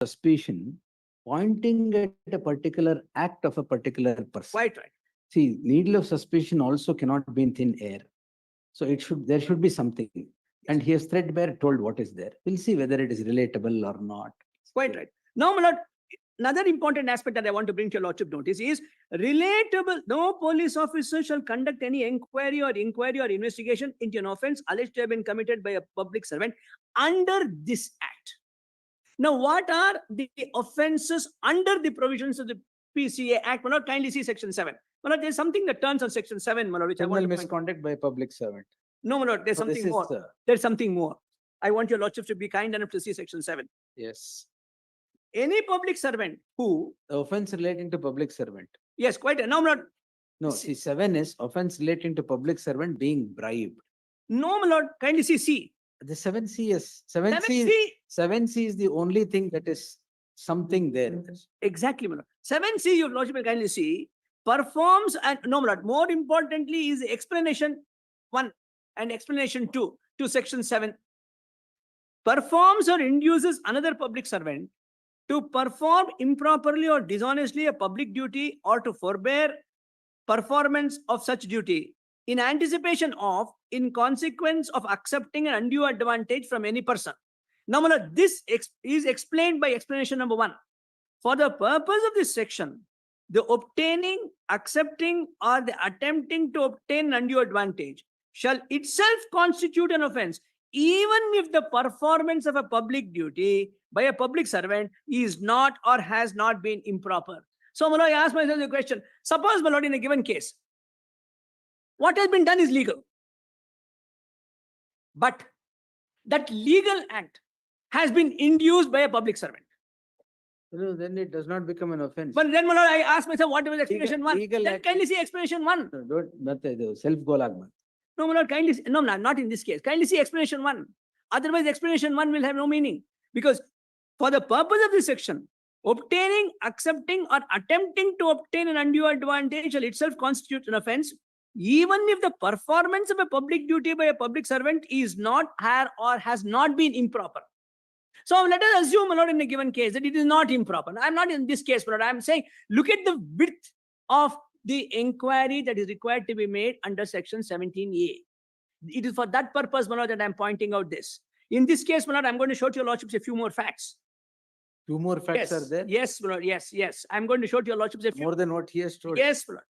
suspicion pointing at a particular act of a particular person. Quite right. See, needle of suspicion also cannot be in thin air. So there should be something. And he has threadbare told what is there. We'll see whether it is relatable or not. Quite right. Now, my lord, another important aspect that I want to bring to your lordship notice is relatable. No police officer shall conduct any inquiry or investigation into an offense alleged to have been committed by a public servant under this act. Now, what are the offenses under the provisions of the PCA Act? Well, kindly see Section 7. Well, there's something that turns on Section 7, which Criminal I want to misconduct by a public servant. No, my lord, there's something more. There's something more. I want your lordship to be kind enough to see Section 7. Yes. Any public servant who... The offense relating to public servant. Yes, quite. No, my lord. No, see, 7 is offense relating to public servant being bribed. No, my lord. Kindly see C. The 7C is 7C is the only thing that is something there. Exactly, my lord. 7C, your lordship will kindly see, performs and no, my lord. More importantly is the explanation 1 and explanation 2 to Section 7. Performs or induces another public servant to perform improperly or dishonestly a public duty or to forbear performance of such duty in anticipation of, in consequence of accepting an undue advantage from any person. Now, this is explained by explanation number 1. For the purpose of this section, the obtaining, accepting, or the attempting to obtain an undue advantage shall itself constitute an offense, even if the performance of a public duty by a public servant is not or has not been improper. So, my lord, I ask myself the question, suppose, my lord, in a given case, what has been done is legal. But that legal act has been induced by a public servant. No, then it does not become an offense. But then, my lord, I ask myself, what was explanation 1? Then kindly see explanation 1. No, don't, self-golagman. No, my lord, kindly see, no, not in this case. Kindly see explanation 1. Otherwise, explanation 1 will have no meaning. Because for the purpose of this section, obtaining, accepting, or attempting to obtain an undue advantage shall itself constitute an offense, even if the performance of a public duty by a public servant is not or has not been improper. So let us assume, my lord, in a given case that it is not improper. I'm not in this case, my lord. I'm saying, look at the width of the inquiry that is required to be made under Section 17A. It is for that purpose, my lord, that I'm pointing out this. In this case, my lord, I'm going to show to your lordships a few more facts. 2 more facts are there? Yes, my lord. Yes. I'm going to show to your lordships a few. More than what he has told? Yes, my lord.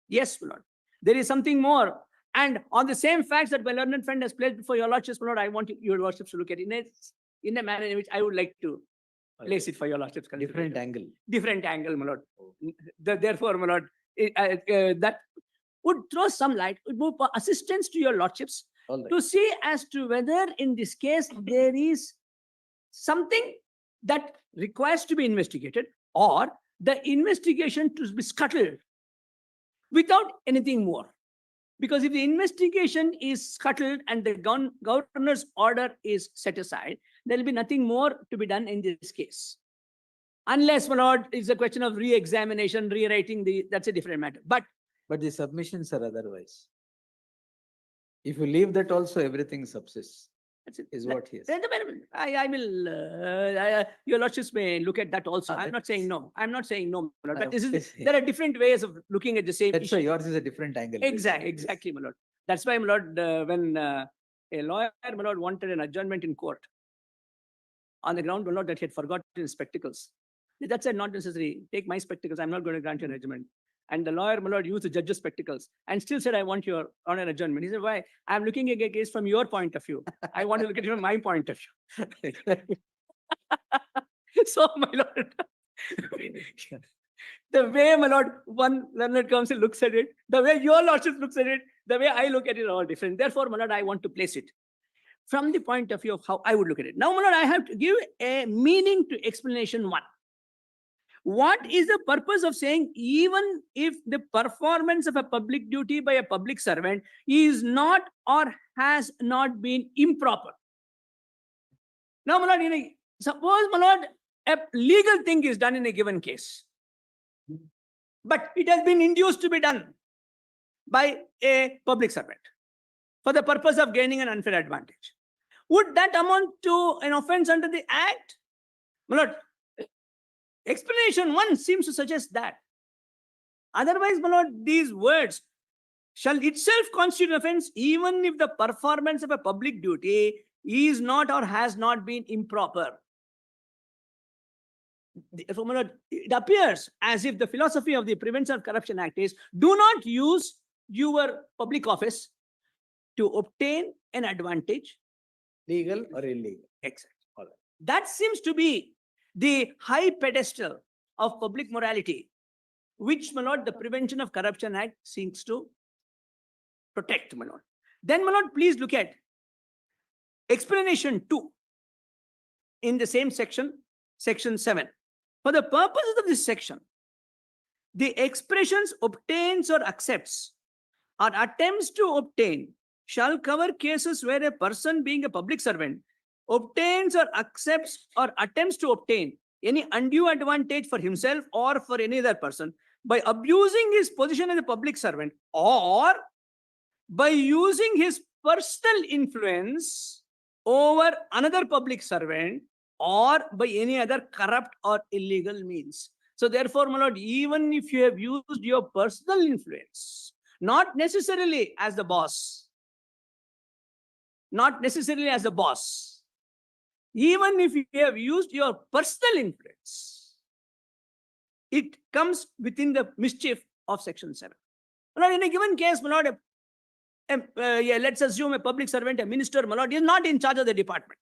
Yes, my lord. There is something more. And on the same facts that my learned friend has placed before your lordships, my lord, I want your lordships to look at it in a manner in which I would like to place it for your lordships. Different angle. Different angle, my lord. Therefore, my lord, that would throw some light, would move assistance to your lordships to see as to whether in this case there is something that requires to be investigated or the investigation to be scuttled without anything more. Because if the investigation is scuttled and the governor's order is set aside, there will be nothing more to be done in this case. Unless, my lord, it's a question of re-examination, rewriting that's a different matter. But the submissions are otherwise. If you leave that also, everything subsists. Is what he is. I will, your lordships may look at that also. I'm not saying no. I'm not saying no, my lord. But there are different ways of looking at the same issue. That's why yours is a different angle. Exactly, my lord. That's why, my lord, when a lawyer, my lord, wanted an adjournment in court on the ground, my lord, that he had forgotten his spectacles. That said, not necessary. Take my spectacles. I'm not going to grant you an adjournment. And the lawyer, my lord, used the judge's spectacles and still said, I want your honor adjournment. He said, why? I'm looking at a case from your point of view. I want to look at it from my point of view. So, my lord, the way, my lord, one learned counsel looks at it, the way your lordship looks at it, the way I look at it are all different. Therefore, my lord, I want to place it from the point of view of how I would look at it. Now, my lord, I have to give a meaning to explanation 1. What is the purpose of saying even if the performance of a public duty by a public servant is not or has not been improper? Now, my lord, suppose, my lord, a legal thing is done in a given case, but it has been induced to be done by a public servant for the purpose of gaining an unfair advantage. Would that amount to an offense under the Act? My lord, explanation 1 seems to suggest that. Otherwise, my lord, these words shall itself constitute offense even if the performance of a public duty is not or has not been improper. Therefore, my lord, it appears as if the philosophy of the Prevention of Corruption Act is do not use your public office to obtain an advantage. Legal or illegal? Exactly. All right. That seems to be the high pedestal of public morality, which, my lord, the Prevention of Corruption Act seeks to protect, my lord. Then, my lord, please look at explanation 2 in the same section, section 7. For the purposes of this section, the expressions obtains or accepts or attempts to obtain shall cover cases where a person being a public servant obtains or accepts or attempts to obtain any undue advantage for himself or for any other person by abusing his position as a public servant or by using his personal influence over another public servant or by any other corrupt or illegal means. So therefore, my lord, even if you have used your personal influence, not necessarily as the boss, not necessarily as the boss, even if you have used your personal influence, it comes within the mischief of section 7. My lord, in a given case, my lord, let's assume a public servant, a minister, my lord, is not in charge of the department.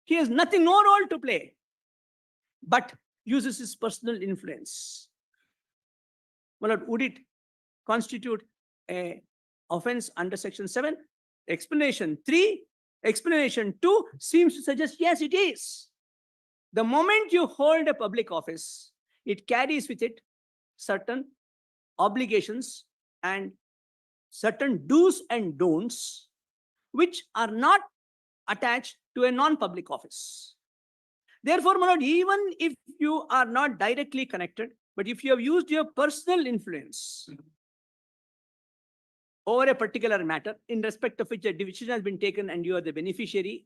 He has nothing, no role to play, but uses his personal influence. My lord, would it constitute an offense under section 7? Explanation 3, explanation 2 seems to suggest yes, it is. The moment you hold a public office, it carries with it certain obligations and certain do's and don'ts, which are not attached to a non-public office. Therefore, my lord, even if you are not directly connected, but if you have used your personal influence over a particular matter in respect of which a decision has been taken and you are the beneficiary,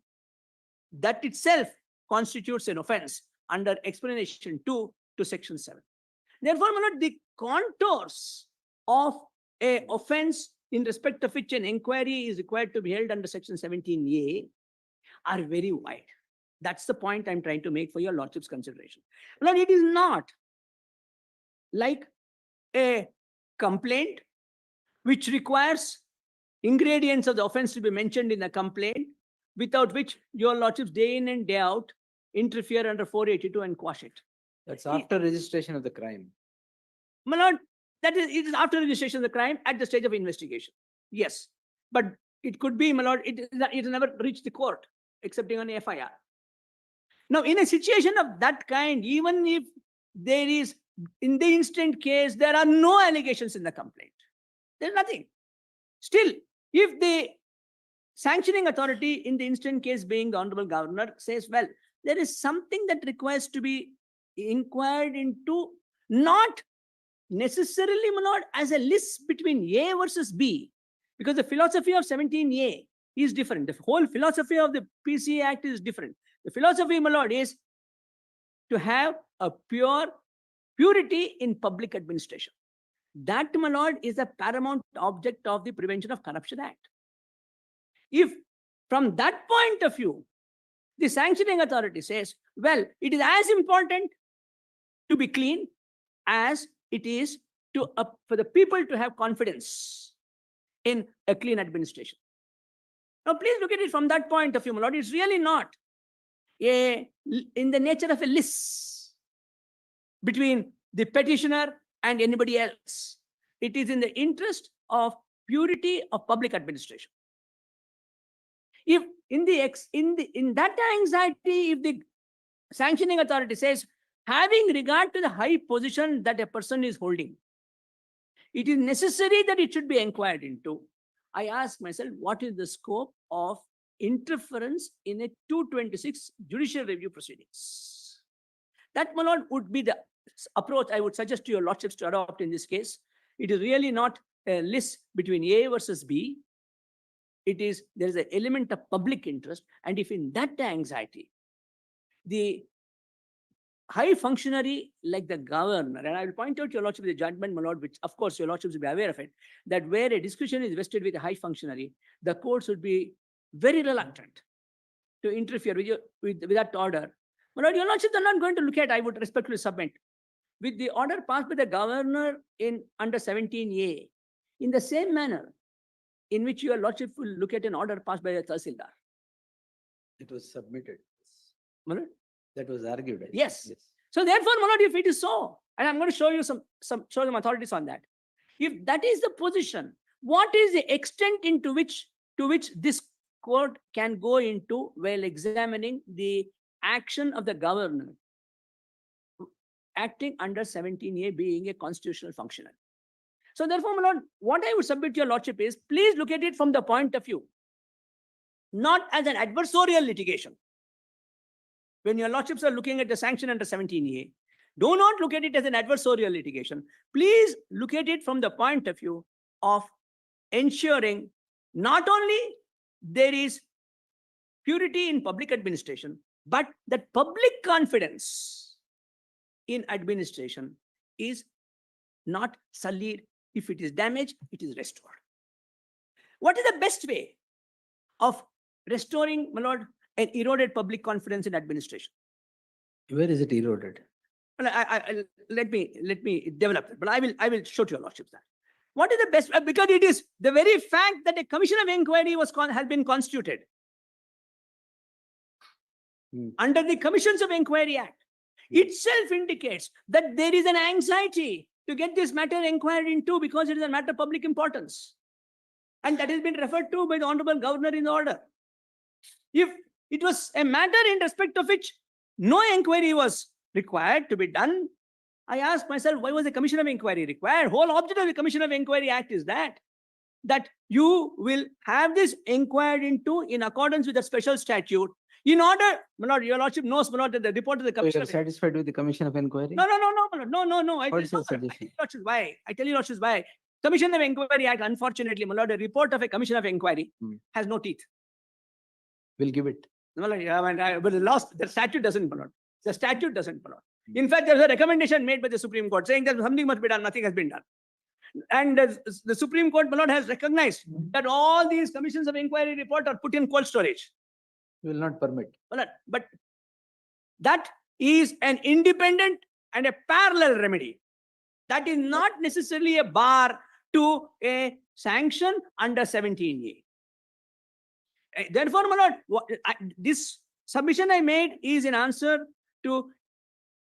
that itself constitutes an offense under explanation 2 to section 7. Therefore, my lord, the contours of an offense in respect of which an inquiry is required to be held under section 17A are very wide. That's the point I'm trying to make for your lordship's consideration. Lord, it is not like a complaint which requires ingredients of the offense to be mentioned in the complaint, without which your lordships day in and day out interfere under 482 and quash it. That's after registration of the crime. My lord, that is, it is after registration of the crime at the stage of investigation. Yes, but it could be, my lord, it never reached the court, excepting on the FIR. Now, in a situation of that kind, even if there is, in the instant case, there are no allegations in the complaint, there's nothing. Still, if the sanctioning authority, in the instant case being the Honorable Governor, says, well, there is something that requires to be inquired into, not necessarily, my lord, as a list between A versus B, because the philosophy of 17A is different. The whole philosophy of the PCA Act is different. The philosophy, my lord, is to have a purity in public administration. That, my lord, is a paramount object of the Prevention of Corruption Act. If from that point of view, the sanctioning authority says, well, it is as important to be clean as it is to for the people to have confidence in a clean administration. Now, please look at it from that point of view, my lord. It's really not in the nature of a list between the petitioner and anybody else. It is in the interest of purity of public administration. If in that anxiety, if the sanctioning authority says, having regard to the high position that a person is holding, it is necessary that it should be inquired into, I ask myself, what is the scope of interference in a 226 judicial review proceedings? That, my lord, would be the approach I would suggest to your lordships to adopt in this case. It is really not a list between A versus B. It is, there is an element of public interest, and if in that anxiety the high functionary like the governor, and I will point out your lordship the judgment, my lord, which of course your lordships will be aware of it, that where a discretion is vested with a high functionary, the courts would be very reluctant to interfere with that order. My lord, your lordships are not going to look at, I would respectfully submit, with the order passed by the governor in under 17A, in the same manner in which your lordship will look at an order passed by the Tahsildar. It was submitted. My lord? That was argued. Yes. So therefore, my lord, if it is so, and I'm going to show you some authorities on that. If that is the position, what is the extent to which this court can go into while examining the action of the governor acting under 17A being a constitutional functionary? So therefore, my lord, what I would submit to your lordship is, please look at it from the point of view, not as an adversarial litigation. When your lordships are looking at the sanction under 17A, do not look at it as an adversarial litigation. Please look at it from the point of view of ensuring not only there is purity in public administration, but that public confidence in administration is not sullied. If it is damaged, it is restored. What is the best way of restoring, my lord, an eroded public confidence in administration? Where is it eroded? Well, let me develop it, but I will show to your lordships that. What is the best? Because it is the very fact that a commission of inquiry has been constituted under the Commissions of Inquiry Act itself indicates that there is an anxiety to get this matter inquired into because it is a matter of public importance. And that has been referred to by the Honorable Governor in the order. If it was a matter in respect of which no inquiry was required to be done, I asked myself, why was the Commission of Inquiry required? Whole object of the Commission of Inquiry Act is that you will have this inquired into in accordance with the special statute. In order, my lord, your lordship knows, my lord, that the report of the Commission. So you are satisfied with the Commission of Inquiry? No, my lord, no. What is your suggestion? Why? I tell you, lordships, why? Commission of Inquiry Act, unfortunately, my lord, a report of a Commission of Inquiry has no teeth. We'll give it. No, but the statute doesn't, my lord. The statute doesn't, my lord. In fact, there's a recommendation made by the Supreme Court saying that something must be done, nothing has been done. And the Supreme Court, my lord, has recognized that all these commissions of inquiry report are put in cold storage. We will not permit. But that is an independent and a parallel remedy. That is not necessarily a bar to a sanction under 17A. Therefore, my lord, this submission I made is in answer to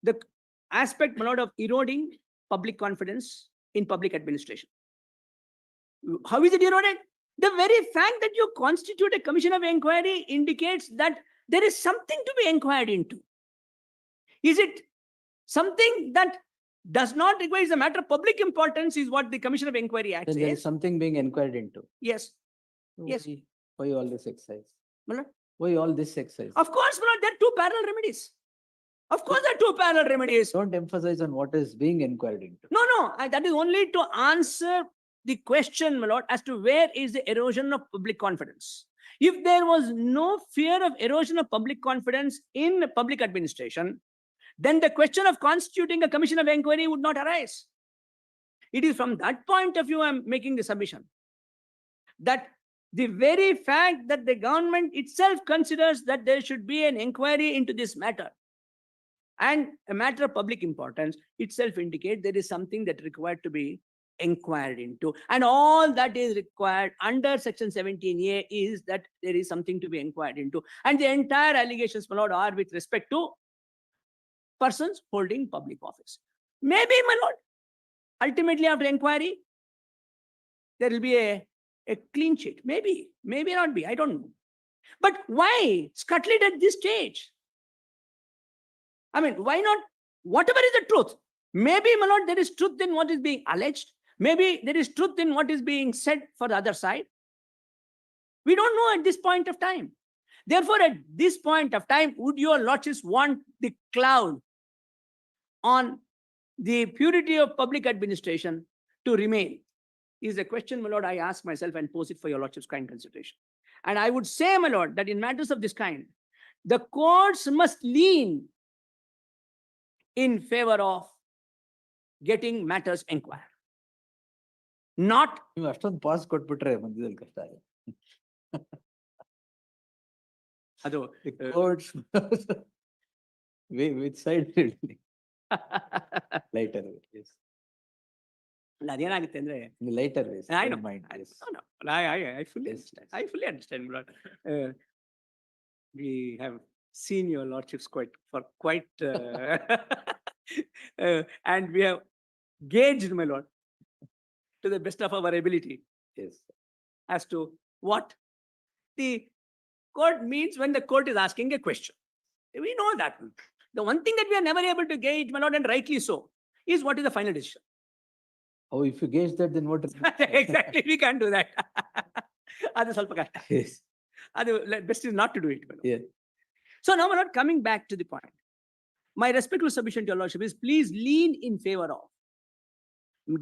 the aspect, my lord, of eroding public confidence in public administration. How is it eroded? The very fact that you constitute a commission of inquiry indicates that there is something to be inquired into. Is it something that does not require, is a matter of public importance, is what the Commission of Inquiry Act says. There is something being inquired into. Yes. So Yes. Why all this exercise? My lord? Why all this exercise? Of course, my lord, there are two parallel remedies. Of course, there are two parallel remedies. Don't emphasize on what is being inquired into. No, that is only to answer the question, my lord, as to where is the erosion of public confidence. If there was no fear of erosion of public confidence in public administration, then the question of constituting a commission of inquiry would not arise. It is from that point of view I'm making the submission that the very fact that the government itself considers that there should be an inquiry into this matter and a matter of public importance itself indicates there is something that required to be inquired into. And all that is required under Section 17A is that there is something to be inquired into. And the entire allegations, my lord, are with respect to persons holding public office. Maybe, my lord, ultimately after inquiry, there will be a clean sheet. Maybe not be, I don't know. But why scuttle it at this stage? I mean, why not? Whatever is the truth. Maybe, my lord, there is truth in what is being alleged. Maybe there is truth in what is being said for the other side. We don't know at this point of time. Therefore, at this point of time, would your lordships want the cloud on the purity of public administration to remain? Is a question, my lord, I ask myself and pose it for your lordship's kind consideration. And I would say, my lord, that in matters of this kind, the courts must lean in favor of getting matters inquired. Not ನೀವು ಅಷ್ಟೊಂದು pass ಕೊಟ್ಬಿಟ್ರೆ ಮಧ್ಯದಲ್ಲಿ ಕಷ್ಟ ಆಗುತ್ತೆ. ಅದು Courts. Which side? Lighter way. Yes. ಅದೇನಾಗುತ್ತೆ ಅಂದ್ರೆ In the lighter ways. I know. Don't mind. Yes. No, I fully Yes, understand. I fully understand, my lord. We have seen your lordships quite and we have gauged, my lord, to the best of our ability Yes. as to what the court means when the court is asking a question. We know that. The one thing that we are never able to gauge, my lord, and rightly so, is what is the final decision. Oh, if you gauge that, then what is Exactly, we can't do that. ಅದು ಸ್ವಲ್ಪ ಕಷ್ಟ. Yes. ಅದು best is not to do it, my lord. Yeah. So now, my lord, coming back to the point, my respectful submission to your lordship is please lean in favor of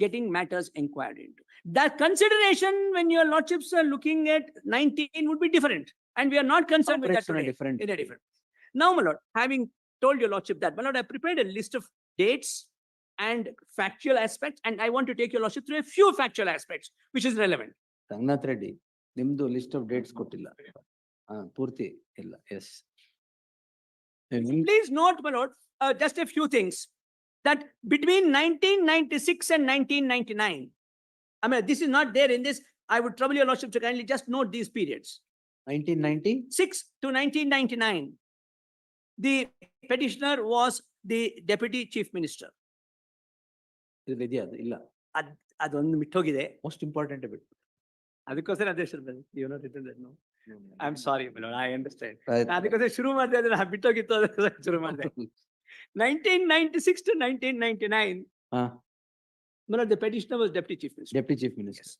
getting matters inquired into. That consideration when your lordships are looking at 19 would be different, and we are not concerned with that Operates on a today. different In a different. Now, my lord, having told your lordship that, my lord, I prepared a list of dates and factual aspects, and I want to take your lordship through a few factual aspects, which is relevant. Ranganath Reddy ನಿಮ್ದು list of dates ಕೊಟ್ಟಿಲ್ಲ. ಪೂರ್ತಿ ಇಲ್ಲ. S. Please note, my lord, just a few things, that between 1996 and 1999, I mean, this is not there in this. I would trouble your lordship to kindly just note these periods. 1990? 6 to 1999, the petitioner was the deputy chief minister. ಇದೆಯಾ ಅದು? ಇಲ್ಲ. ಅದೊಂದು ಮಿಟ್ಟೋಗಿದೆ. Most important ಬಿಟ್ಟು. ಅದಕ್ಕೋಸ್ಕರ ಅದೇ you know written that, no? I'm sorry, my lord, I understand. Right. ಅದಕ್ಕೋಸ್ಕರ ಶುರು ಮಾಡಿದೆ, ಅದನ್ನ ಬಿಟ್ಟೋಗಿತ್ತು, ಅದಕ್ಕೋಸ್ಕರ ಶುರು ಮಾಡಿದೆ. 1996 to 1999, my lord, the petitioner was deputy chief minister. Deputy chief minister.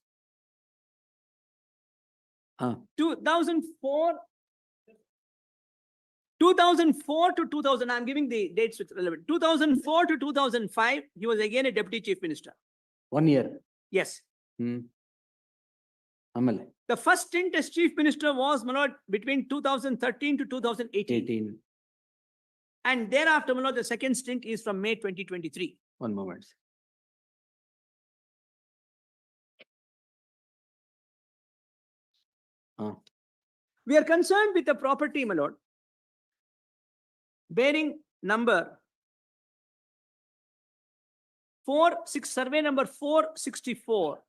2004 to 2000, I'm giving the dates which are relevant. 2004 to 2005, he was again a deputy chief minister. 1 year. Yes. ಆಮೇಲೆ The first stint as chief minister was, my lord, between 2013 to 2018. 18. And thereafter, my lord, the second stint is from May 2023. One moment. We are concerned with the property, my lord, bearing number survey number 464,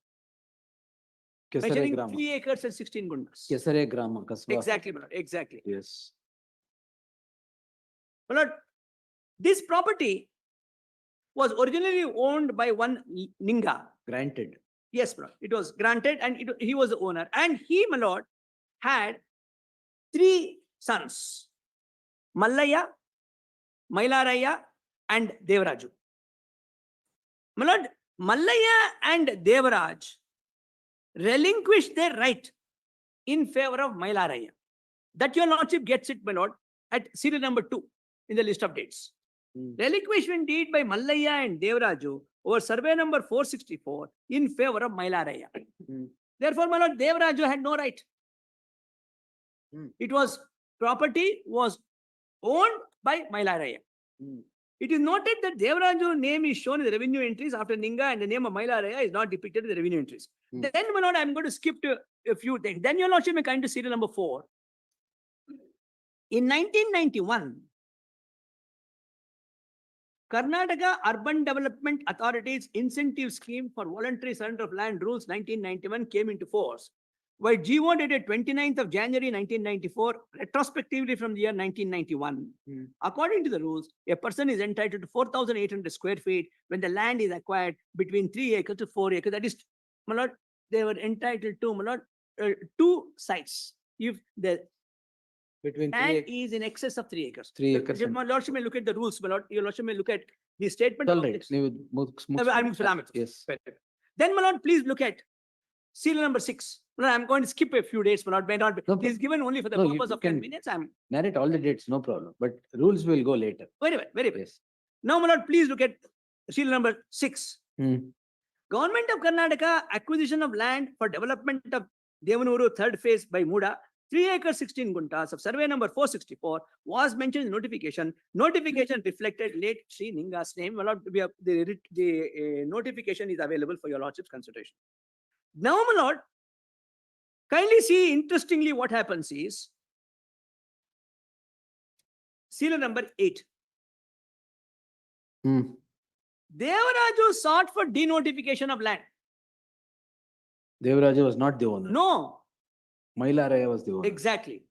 Kesare measuring ಗ್ರಾಮ. 3 acres and 16 gundas. ಕೆಸರೆ ಗ್ರಾಮ ಕಸ್ಬಾ. Exactly, my lord, exactly. Yes. My lord, this property was originally owned by one Ninga. Granted. Yes, my lord, it was granted, and he was the owner. And he, my lord, had 3 sons: Mallaya, Mailaraya, and Devaraju. My lord, Mallaya and Devaraj relinquished their right in favor of Mailaraya. That your lordship gets it, my lord, at serial number 2 in the list of dates. Relinquishment deed by Mallaya and Devaraju over survey number 464 in favor of Mailaraya. Therefore, my lord, Devaraju had no right. It was property was owned by Mailaraya. It is noted that Devaraju name is shown in the revenue entries after Ninga, and the name of Mailaraya is not depicted in the revenue entries. Then, my lord, I'm going to skip to a few things. Then your lordship may come to serial number 4. In 1991, Karnataka Urban Development Authority's incentive scheme for voluntary surrender of land rules 1991 came into force, while GO dated 29th of January 1994, retrospectively from the year 1991. According to the rules, a person is entitled to 4,800 square feet when the land is acquired between 3 acres to 4 acres. That is, my lord, they were entitled to, my lord, 2 sites. If the Between 3 land acres. is in excess of 3 acres. 3 acres. My lordship may look at the rules, my lord. Your lordship may look at the statement. All right. ನೀವು Yes. Then, my lord, please look at serial number 6. No, I'm going to skip a few dates, my lord. May not be. No, It is given only for the no, you purpose of 10 can- minutes. I'm Narrate all the dates, no problem. But rules will go later. very well, very well. Yes. Now, my lord, please look at serial number 6. Government of Karnataka acquisition of land for development of Devanuru third phase by MUDA 3 acres 16 guntas of survey number 464 was mentioned in notification. Notification reflected late Sri Ninga's name. My lord, the notification is available for your lordship's consideration. Now, my lord, kindly see, interestingly, what happens is serial number 8. Devaraju sought for denotification of land. Devaraja was not the owner. No, Mailaraya was the owner. exactly.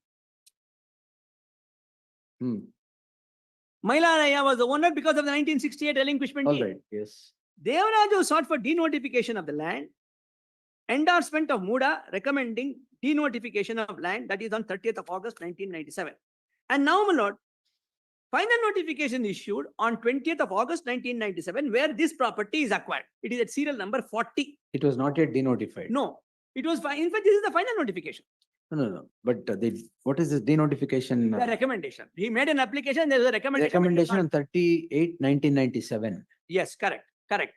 Mailaraya was the owner because of the 1968 relinquishment. All right, yes. Devaraju sought for denotification of the land. Endorsement of MUDA recommending denotification of land, that is on 30th of August 1997. And now, my lord, final notification issued on 20th of August 1997 where this property is acquired. It is at serial number 40. It was not yet denotified. No, it was, in fact, this is the final notification. No. But what is this denotification? The recommendation. He made an application, there was a recommendation. Recommendation on 38/1997. Yes, correct.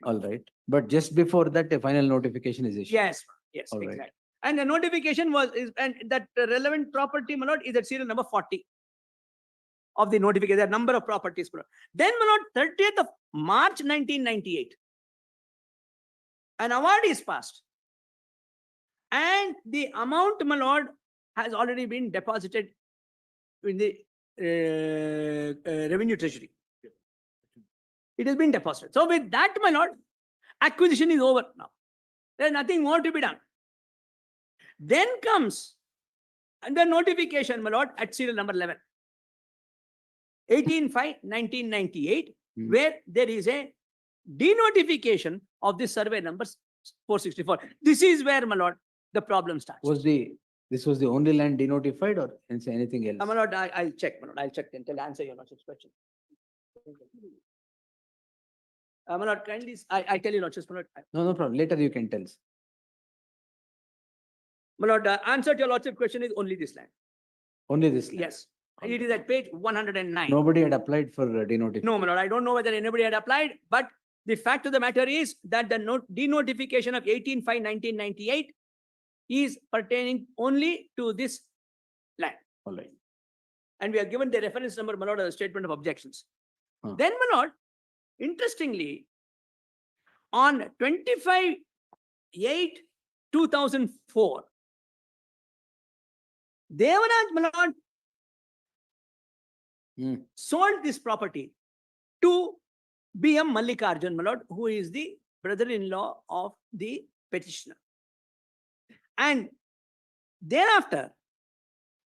All right. But just before that, a final notification is issued. Yes, All exactly. right. And the notification was, and that relevant property, my lord, is at serial number 40 of the notification. There are number of properties. Then, my lord, 30th of March 1998, an award is passed. And the amount, my lord, has already been deposited in the revenue treasury. It has been deposited. So with that, my lord, acquisition is over now. There is nothing more to be done. Then comes the notification, my lord, at serial number 11. 18/5/1998, where there is a denotification of this survey number 464. This is where, my lord, the problem starts. This was the only land denotified or anything else? My lord, I'll check, my lord. I'll check until I answer your lordship's question. My lord, kindly, I tell you, lordship's, my lord. No problem. Later you can tell. My lord, answer to your lordship's question is only this land. Only this land? Yes. It is at page 109. Nobody had applied for denotification? No, my lord, I don't know whether anybody had applied, but the fact of the matter is that the denotification of 18/5/1998 is pertaining only to this land. All right. And we are given the reference number, my lord, as a statement of objections. Then, my lord, interestingly, on 25/8/2004, Devaraj, my lord, sold this property to B.M. Mallikarjun, my lord, who is the brother-in-law of the petitioner. And thereafter,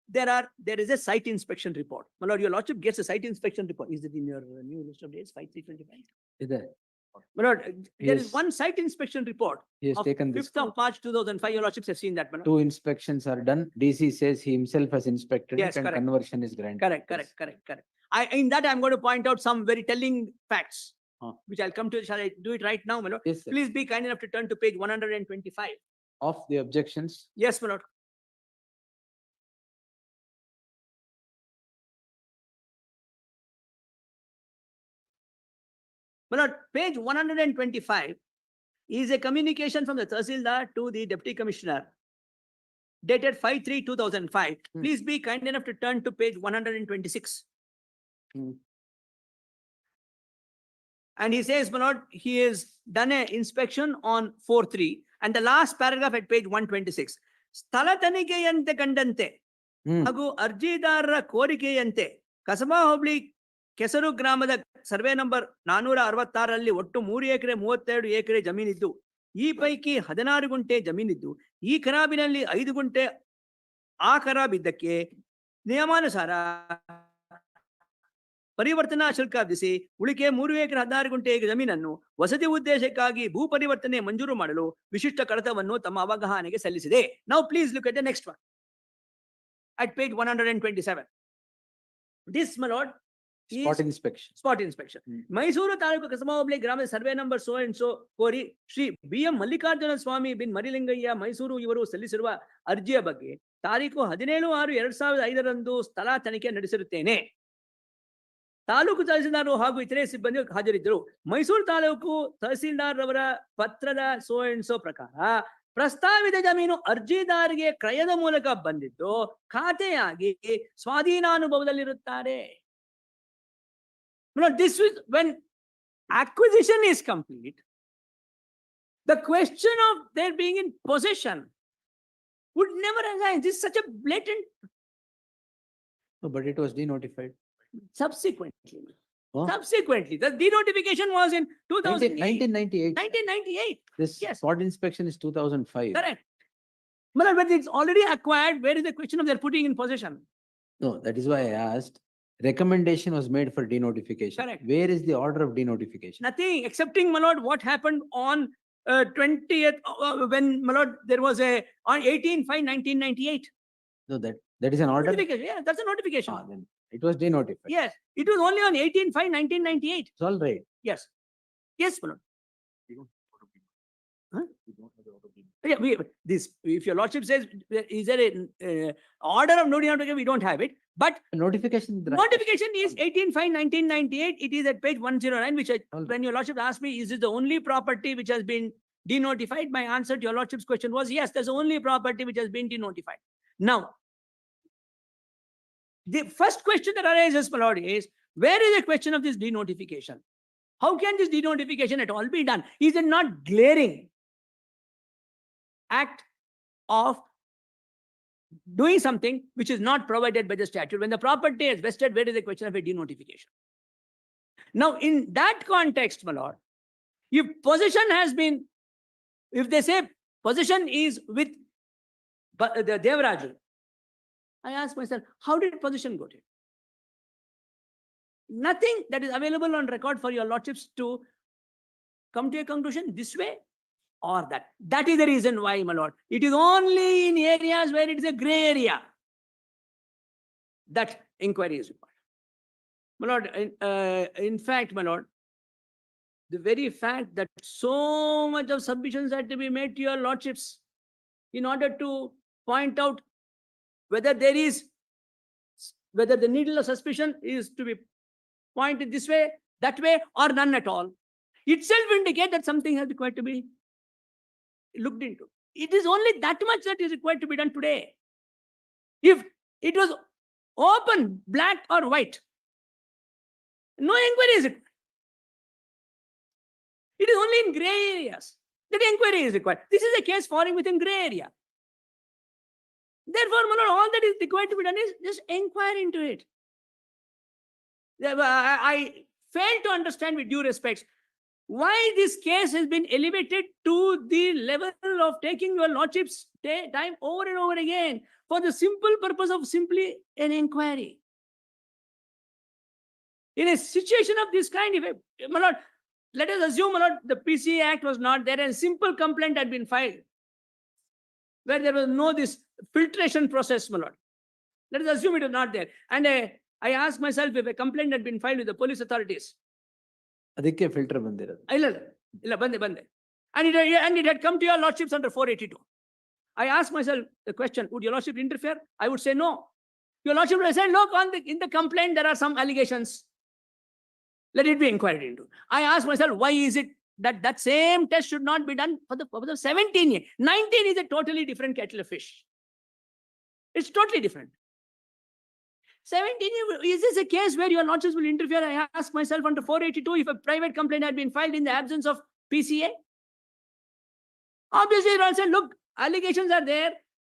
there is a site inspection report. My lord, your lordship gets a site inspection report. Is it in your new list of dates, 5325? Is there? My lord, there is one site inspection report. He has taken this. 5th of March 2005. Your lordships have seen that, my lord. 2 inspections are done. DC says he himself has inspected Yes, it and correct. conversion is granted. Correct. In that, I'm going to point out some very telling facts, which I'll come to. Shall I do it right now, my lord? Yes, sir. Please be kind enough to turn to page 125. Of the objections? Yes, my lord. My lord, page 125 is a communication from the Tahsildar to the Deputy Commissioner, dated 5/3/2005. Please be kind enough to turn to page 126. And he says, my lord, he has done an inspection on 4/3, and the last paragraph at page 126. Sthala tanikheyante kandante ಹಾಗೂ ಅರ್ಜಿದಾರರ ಕೋರಿಕೆಯಂತೆ ಕಸಬಾ ಹೋಬಳಿ ಕೆಸರು ಗ್ರಾಮದ survey number 466ರಲ್ಲಿ ಒಟ್ಟು 3 ಎಕರೆ 32 ಎಕರೆ ಜಮೀನಿದ್ದು, ಈ ಪೈಕಿ 16 ಗುಂಟೆ ಜಮೀನಿದ್ದು, ಈ ಖರಾಬಿನಲ್ಲಿ 5 ಗುಂಟೆ ಆ ಖರಾಬಿದ್ದಕ್ಕೆ ನಿಯಮಾನುಸಾರ ಪರಿವರ್ತನಾ ಶುಲ್ಕ ವಿಧಿಸಿ ಉಳಿಕೆ 3 ಎಕರೆ 16 ಗುಂಟೆ ಜಮೀನನ್ನು ವಸತಿ ಉದ್ದೇಶಕ್ಕಾಗಿ ಭೂ ಪರಿವರ್ತನೆ ಮಂಜೂರು ಮಾಡಲು ವಿಶಿಷ್ಟ ಕಡತವನ್ನು ತಮ್ಮ ಅವಗಾಹನೆಗೆ ಸಲ್ಲಿಸಿದೆ. Now please look at the next one at page 127. This, my lord, is spot inspection. Mysuru taluk ಕಸಬಾ ಹೋಬಳಿ ಗ್ರಾಮದ survey number so and so ಕೋರಿ ಶ್ರೀ B.M. ಮಲ್ಲಿಕಾರ್ಜುನ ಸ್ವಾಮಿ ಬಿನ್ ಮರಿಲಿಂಗಯ್ಯ ಮೈಸೂರು ಇವರು ಸಲ್ಲಿಸಿರುವ ಅರ್ಜಿಯ ಬಗ್ಗೆ ತಾರೀಕು 17/6/2005 ಸ್ಥಳ ತನಿಖೆ ನಡೆಸಿರುತ್ತೇನೆ. ತಾಲೂಕು ತಹಸೀಲ್ದಾರ್ ಹಾಗೂ ಇತರೆ ಸಿಬ್ಬಂದಿ ಹಾಜರಿದ್ದರು. ಮೈಸೂರು ತಾಲೂಕು ತಹಸೀಲ್ದಾರ್ ರವರ ಪತ್ರದ ಸೋ ಅಂಡ್ ಸೋ ಪ್ರಕಾರ ಪ್ರಸ್ತಾವಿತ ಜಮೀನು ಅರ್ಜಿದಾರರಿಗೆ ಕ್ರಯದ ಮೂಲಕ ಬಂದಿದ್ದು ಖಾತೆಯಾಗಿ ಸ್ವಾಧೀನಾನುಭವದಲ್ಲಿರುತ್ತಾರೆ. This is when acquisition is complete. The question of their being in possession would never arise. This is such a blatant. No, but it was denotified. Subsequently. Oh. Subsequently. The denotification was in 2008. 1998. 1998. This Yes. spot inspection is 2005. Correct. But it's already acquired. Where is the question of their putting in possession? No, that is why I asked. Recommendation was made for denotification. Correct. Where is the order of denotification? Nothing, excepting, my lord, what happened on 20th, when, my lord, there was on 18/5/1998. No, that is an order. Notification. Yeah, that's a notification. Then it was denotified. Yes, it was only on 18/5/1998. It's all right. Yes. Yes, my lord. Huh? Yeah, if your lordship says, is there an order of notification? We don't have it. But Notification. notification is 18/5/1998. It is at page 109, which when your lordship asked me, is it the only property which has been denotified? My answer to your lordship's question was yes, there's the only property which has been denotified. Now, the first question that arises, my lord, is where is the question of this denotification? How can this denotification at all be done? Is it not glaring act of doing something which is not provided by the statute? When the property is vested, where is the question of a denotification? Now, in that context, my lord, if possession has been, if they say possession is with the Devaraju, I ask myself, how did possession go to it? Nothing that is available on record for your lordships to come to a conclusion this way or that. That is the reason why, my lord, it is only in areas where it is a gray area that inquiry is required. My lord, in fact, my lord, the very fact that so much of submissions had to be made to your lordships in order to point out whether the needle of suspicion is to be pointed this way, that way, or none at all, itself indicate that something has required to be looked into. It is only that much that is required to be done today. If it was open, black or white, no inquiry is required. It is only in gray areas that inquiry is required. This is a case falling within gray area. Therefore, my lord, all that is required to be done is just inquire into it. I fail to understand, with due respect, why this case has been elevated to the level of taking your lordship's time over and over again for the simple purpose of simply an inquiry. In a situation of this kind, my lord, let us assume, my lord, the PCA Act was not there and a simple complaint had been filed, where there was no this filtration process, my lord. Let us assume it was not there. And I ask myself, if a complaint had been filed with the police authorities, ಅದಕ್ಕೆ filter ಬಂದಿರೋದು. ಇಲ್ಲ ಬಂದೆ. And it had come to your lordships under 482. I ask myself the question, would your lordship interfere? I would say no. Your lordship would say, look, in the complaint there are some allegations. Let it be inquired into. I ask myself, why is it that same test should not be done for the purpose of 17 years? 19 is a totally different kettle of fish. It's totally different. 17 years, is this a case where your lordships will interfere? I ask myself under 482 if a private complaint had been filed in the absence of PCA. Obviously, you all say, look, allegations are there.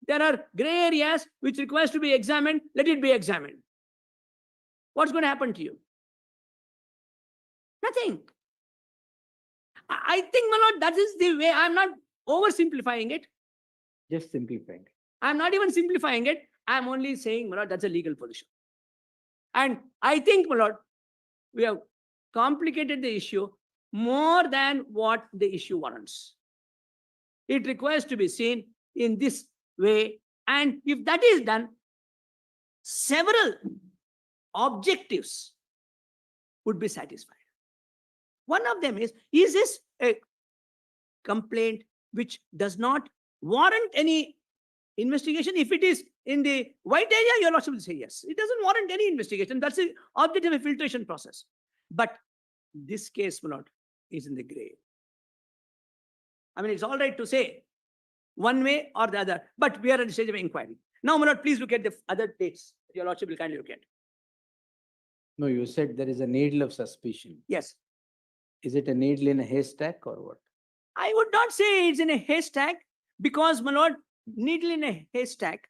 There are gray areas which requires to be examined. Let it be examined. What's going to happen to you? Nothing. I think, my lord, that is the way. I'm not oversimplifying it. Just simplifying. I'm not even simplifying it. I'm only saying, my lord, that's a legal position. And I think, my lord, we have complicated the issue more than what the issue warrants. It requires to be seen in this way. And if that is done, several objectives would be satisfied. One of them is this a complaint which does not warrant any investigation? If it is in the white area, your lordship will say yes. It doesn't warrant any investigation. That's the object of a filtration process. But this case, my lord, is in the gray. I mean, it's all right to say one way or the other. But we are at the stage of inquiry. Now, my lord, please look at the other dates. Your lordship will kindly look at. No, you said there is a needle of suspicion. Yes. Is it a needle in a haystack or what? I would not say it's in a haystack because, my lord, needle in a haystack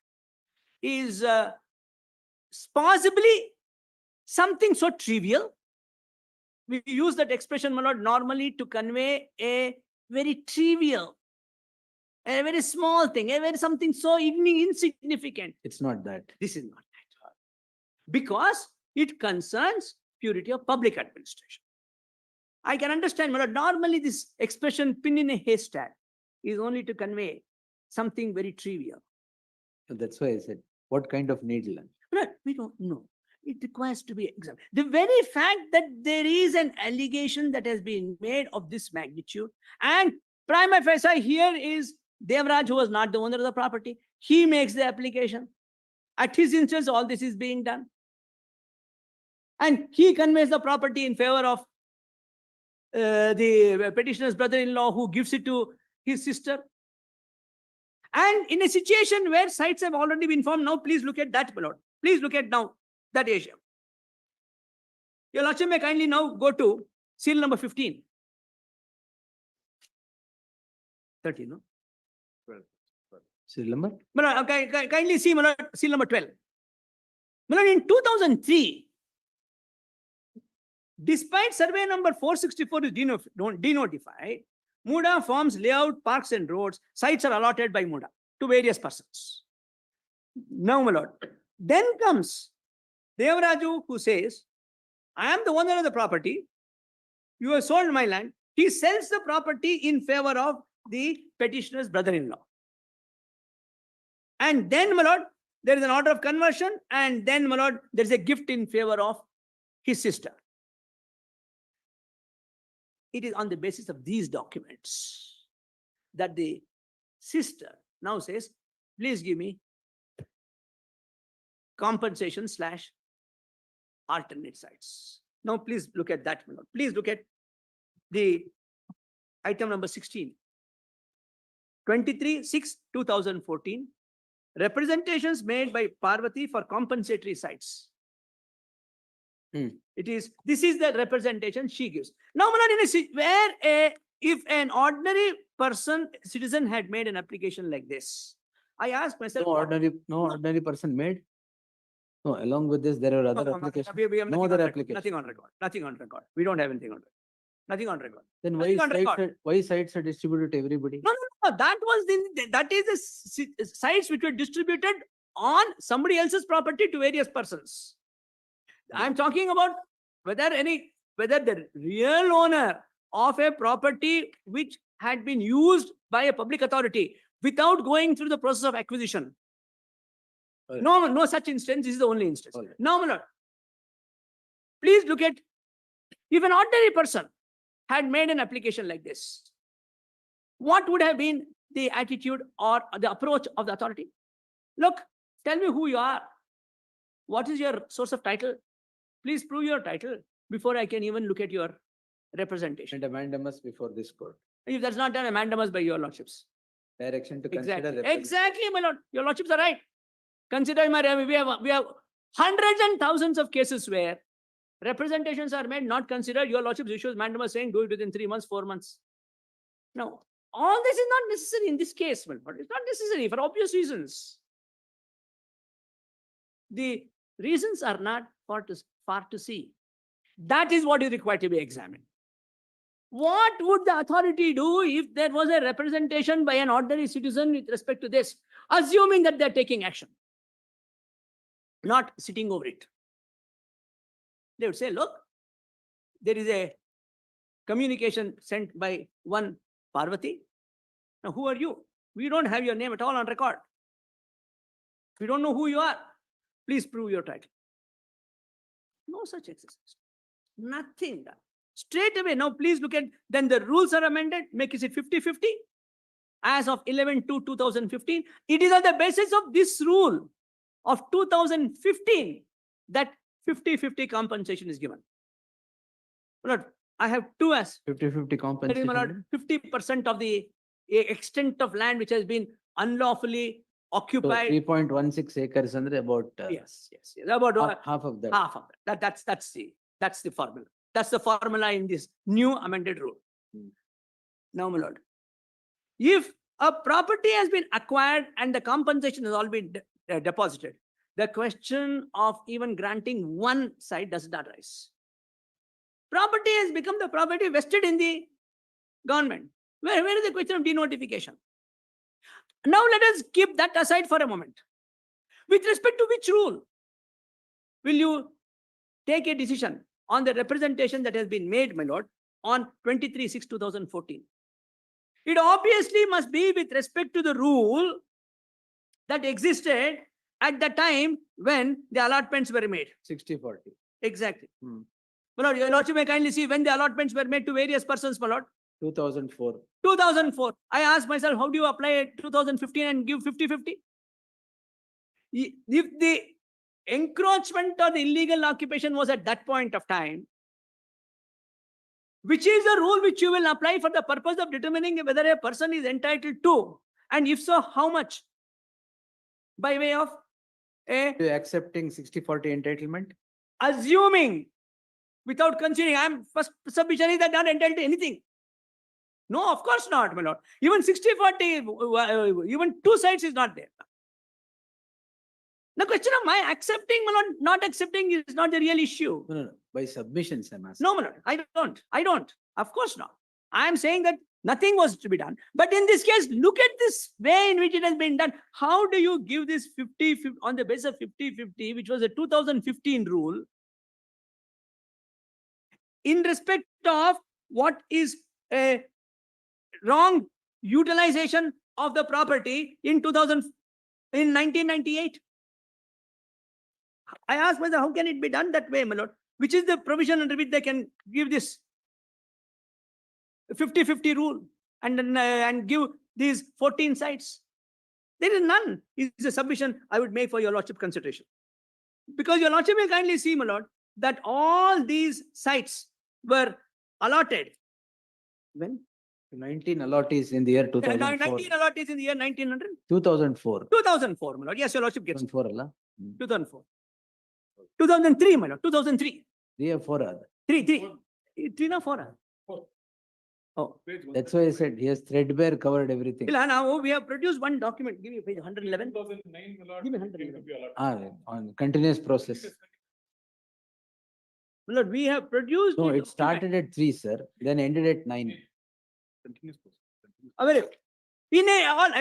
is possibly something so trivial. We use that expression, my lord, normally to convey a very trivial, a very small thing, a very something so insignificant. It's not that. This is not that. Because it concerns purity of public administration. I can understand, my lord, normally this expression pin in a haystack is only to convey something very trivial. That's why I said, what kind of needle? No, we don't know. It requires to be examined. The very fact that there is an allegation that has been made of this magnitude, and prima facie here is Devraj, who was not the owner of the property. He makes the application. At his instance, all this is being done. And he conveys the property in favor of the petitioner's brother-in-law, who gives it to his sister. And in a situation where sites have already been formed, now please look at that, my lord. Please look at now that issue. Your lordship may kindly now go to seal number 15. 13, no? 12. Seal number? My lord, kindly see, my lord, seal number 12. My lord, in 2003, despite survey number 464 is denotified, MUDA forms layout, parks and roads. Sites are allotted by MUDA to various persons. Now, my lord, then comes Devraju, who says, I am the owner of the property. You have sold my land. He sells the property in favor of the petitioner's brother-in-law. And then, my lord, there is an order of conversion. And then, my lord, there is a gift in favor of his sister. It is on the basis of these documents that the sister now says, please give me compensation / alternate sites. Now, please look at that, my lord. Please look at the item number 16. 23/6/2014. Representations made by Parvati for compensatory sites. This is the representation she gives. Now, if an ordinary citizen had made an application like this, I asked myself, No ordinary person made. No, along with this, there are other applications. we have No nothing other on application. Nothing on record. Nothing on record. We don't have anything on record. Nothing on record. Then Nothing on record. why sites are distributed to everybody? No. That is the sites which were distributed on somebody else's property to various persons. I'm talking about whether the real owner of a property which had been used by a public authority without going through the process of acquisition. Right. No such instance. This is the only instance. Right. Now, my lord, please look at, if an ordinary person had made an application like this, what would have been the attitude or the approach of the authority? Look, tell me who you are. What is your source of title? Please prove your title before I can even look at your representation. And a mandamus before this court. If that's not done, a mandamus by your lordships. Direction to consider. Exactly. Exactly, my lord. Your lordships are right. Consider we have hundreds and thousands of cases where representations are made, not considered. Your lordships issues mandamus saying do it within 3 months, 4 months. No, all this is not necessary in this case, my lord. It's not necessary for obvious reasons. The reasons are not far to see. That is what is required to be examined. What would the authority do if there was a representation by an ordinary citizen with respect to this, assuming that they're taking action, not sitting over it? They would say, look, there is a communication sent by one Parvati. Now, who are you? We don't have your name at all on record. We don't know who you are. Please prove your title. No such exercise. Nothing done. Straight away. Now, please look at, then the rules are amended, make it 50-50. As of 11/2/2015, it is on the basis of this rule of 2015 that 50-50 compensation is given. Lord, I have two as 50-50 compensation. 50% of the extent of land which has been unlawfully So occupied. 3.16 acres ಅಂದ್ರೆ about Yes, about half of that. half of that. That's the formula. That's the formula in this new amended rule. Hmm. Now, my lord, if a property has been acquired and the compensation has all been deposited, the question of even granting one side does not arise. Property has become the property vested in the government. Where is the question of denotification? Now let us keep that aside for a moment. With respect to which rule will you take a decision on the representation that has been made, my lord, on 23/6/2014? It obviously must be with respect to the rule that existed at the time when the allotments were made. 60/40. Exactly. Hmm. My lord, your lordship may kindly see when the allotments were made to various persons, my lord. 2004. 2004. I asked myself, how do you apply 2015 and give 50/50? If the encroachment or the illegal occupation was at that point of time, which is the rule which you will apply for the purpose of determining whether a person is entitled to, and if so, how much? By way of a You accepting 60/40 entitlement? assuming, without considering, I'm first submission is that not entitled to anything. No, of course not, my lord. Even 60/40, even two sides is not there. The question of my accepting, my lord, not accepting is not the real issue. No. By submissions, I'm asking. No, my lord, I don't. Of course not. I am saying that nothing was to be done. But in this case, look at this way in which it has been done. How do you give this 50/50 on the basis of 50/50, which was a 2015 rule, in respect of what is a wrong utilization of the property in 1998? I asked myself, how can it be done that way, my lord? Which is the provision under which they can give this 50/50 rule and give these 14 sites? There is none. It's a submission I would make for your lordship consideration. Because your lordship will kindly see, my lord, that all these sites were allotted. When? 19 allottees in the year 2004. 19 allottees in the year 1900? 2004. 2004, my lord. Yes, your lordship gets it. 2004 ಅಲ್ಲ? 2004. 2003, my lord. 2003. 3 or 4 are. 3 or 4? Oh. That's why I said he has threadbare covered everything. Now we have produced one document. Give me page 111. 2009, my lord, Give me 111. it will be allotted. On continuous process. My lord, we have produced. No, the it started at 3, sir, then ended at 9. Continuous process. Very good. In a, all,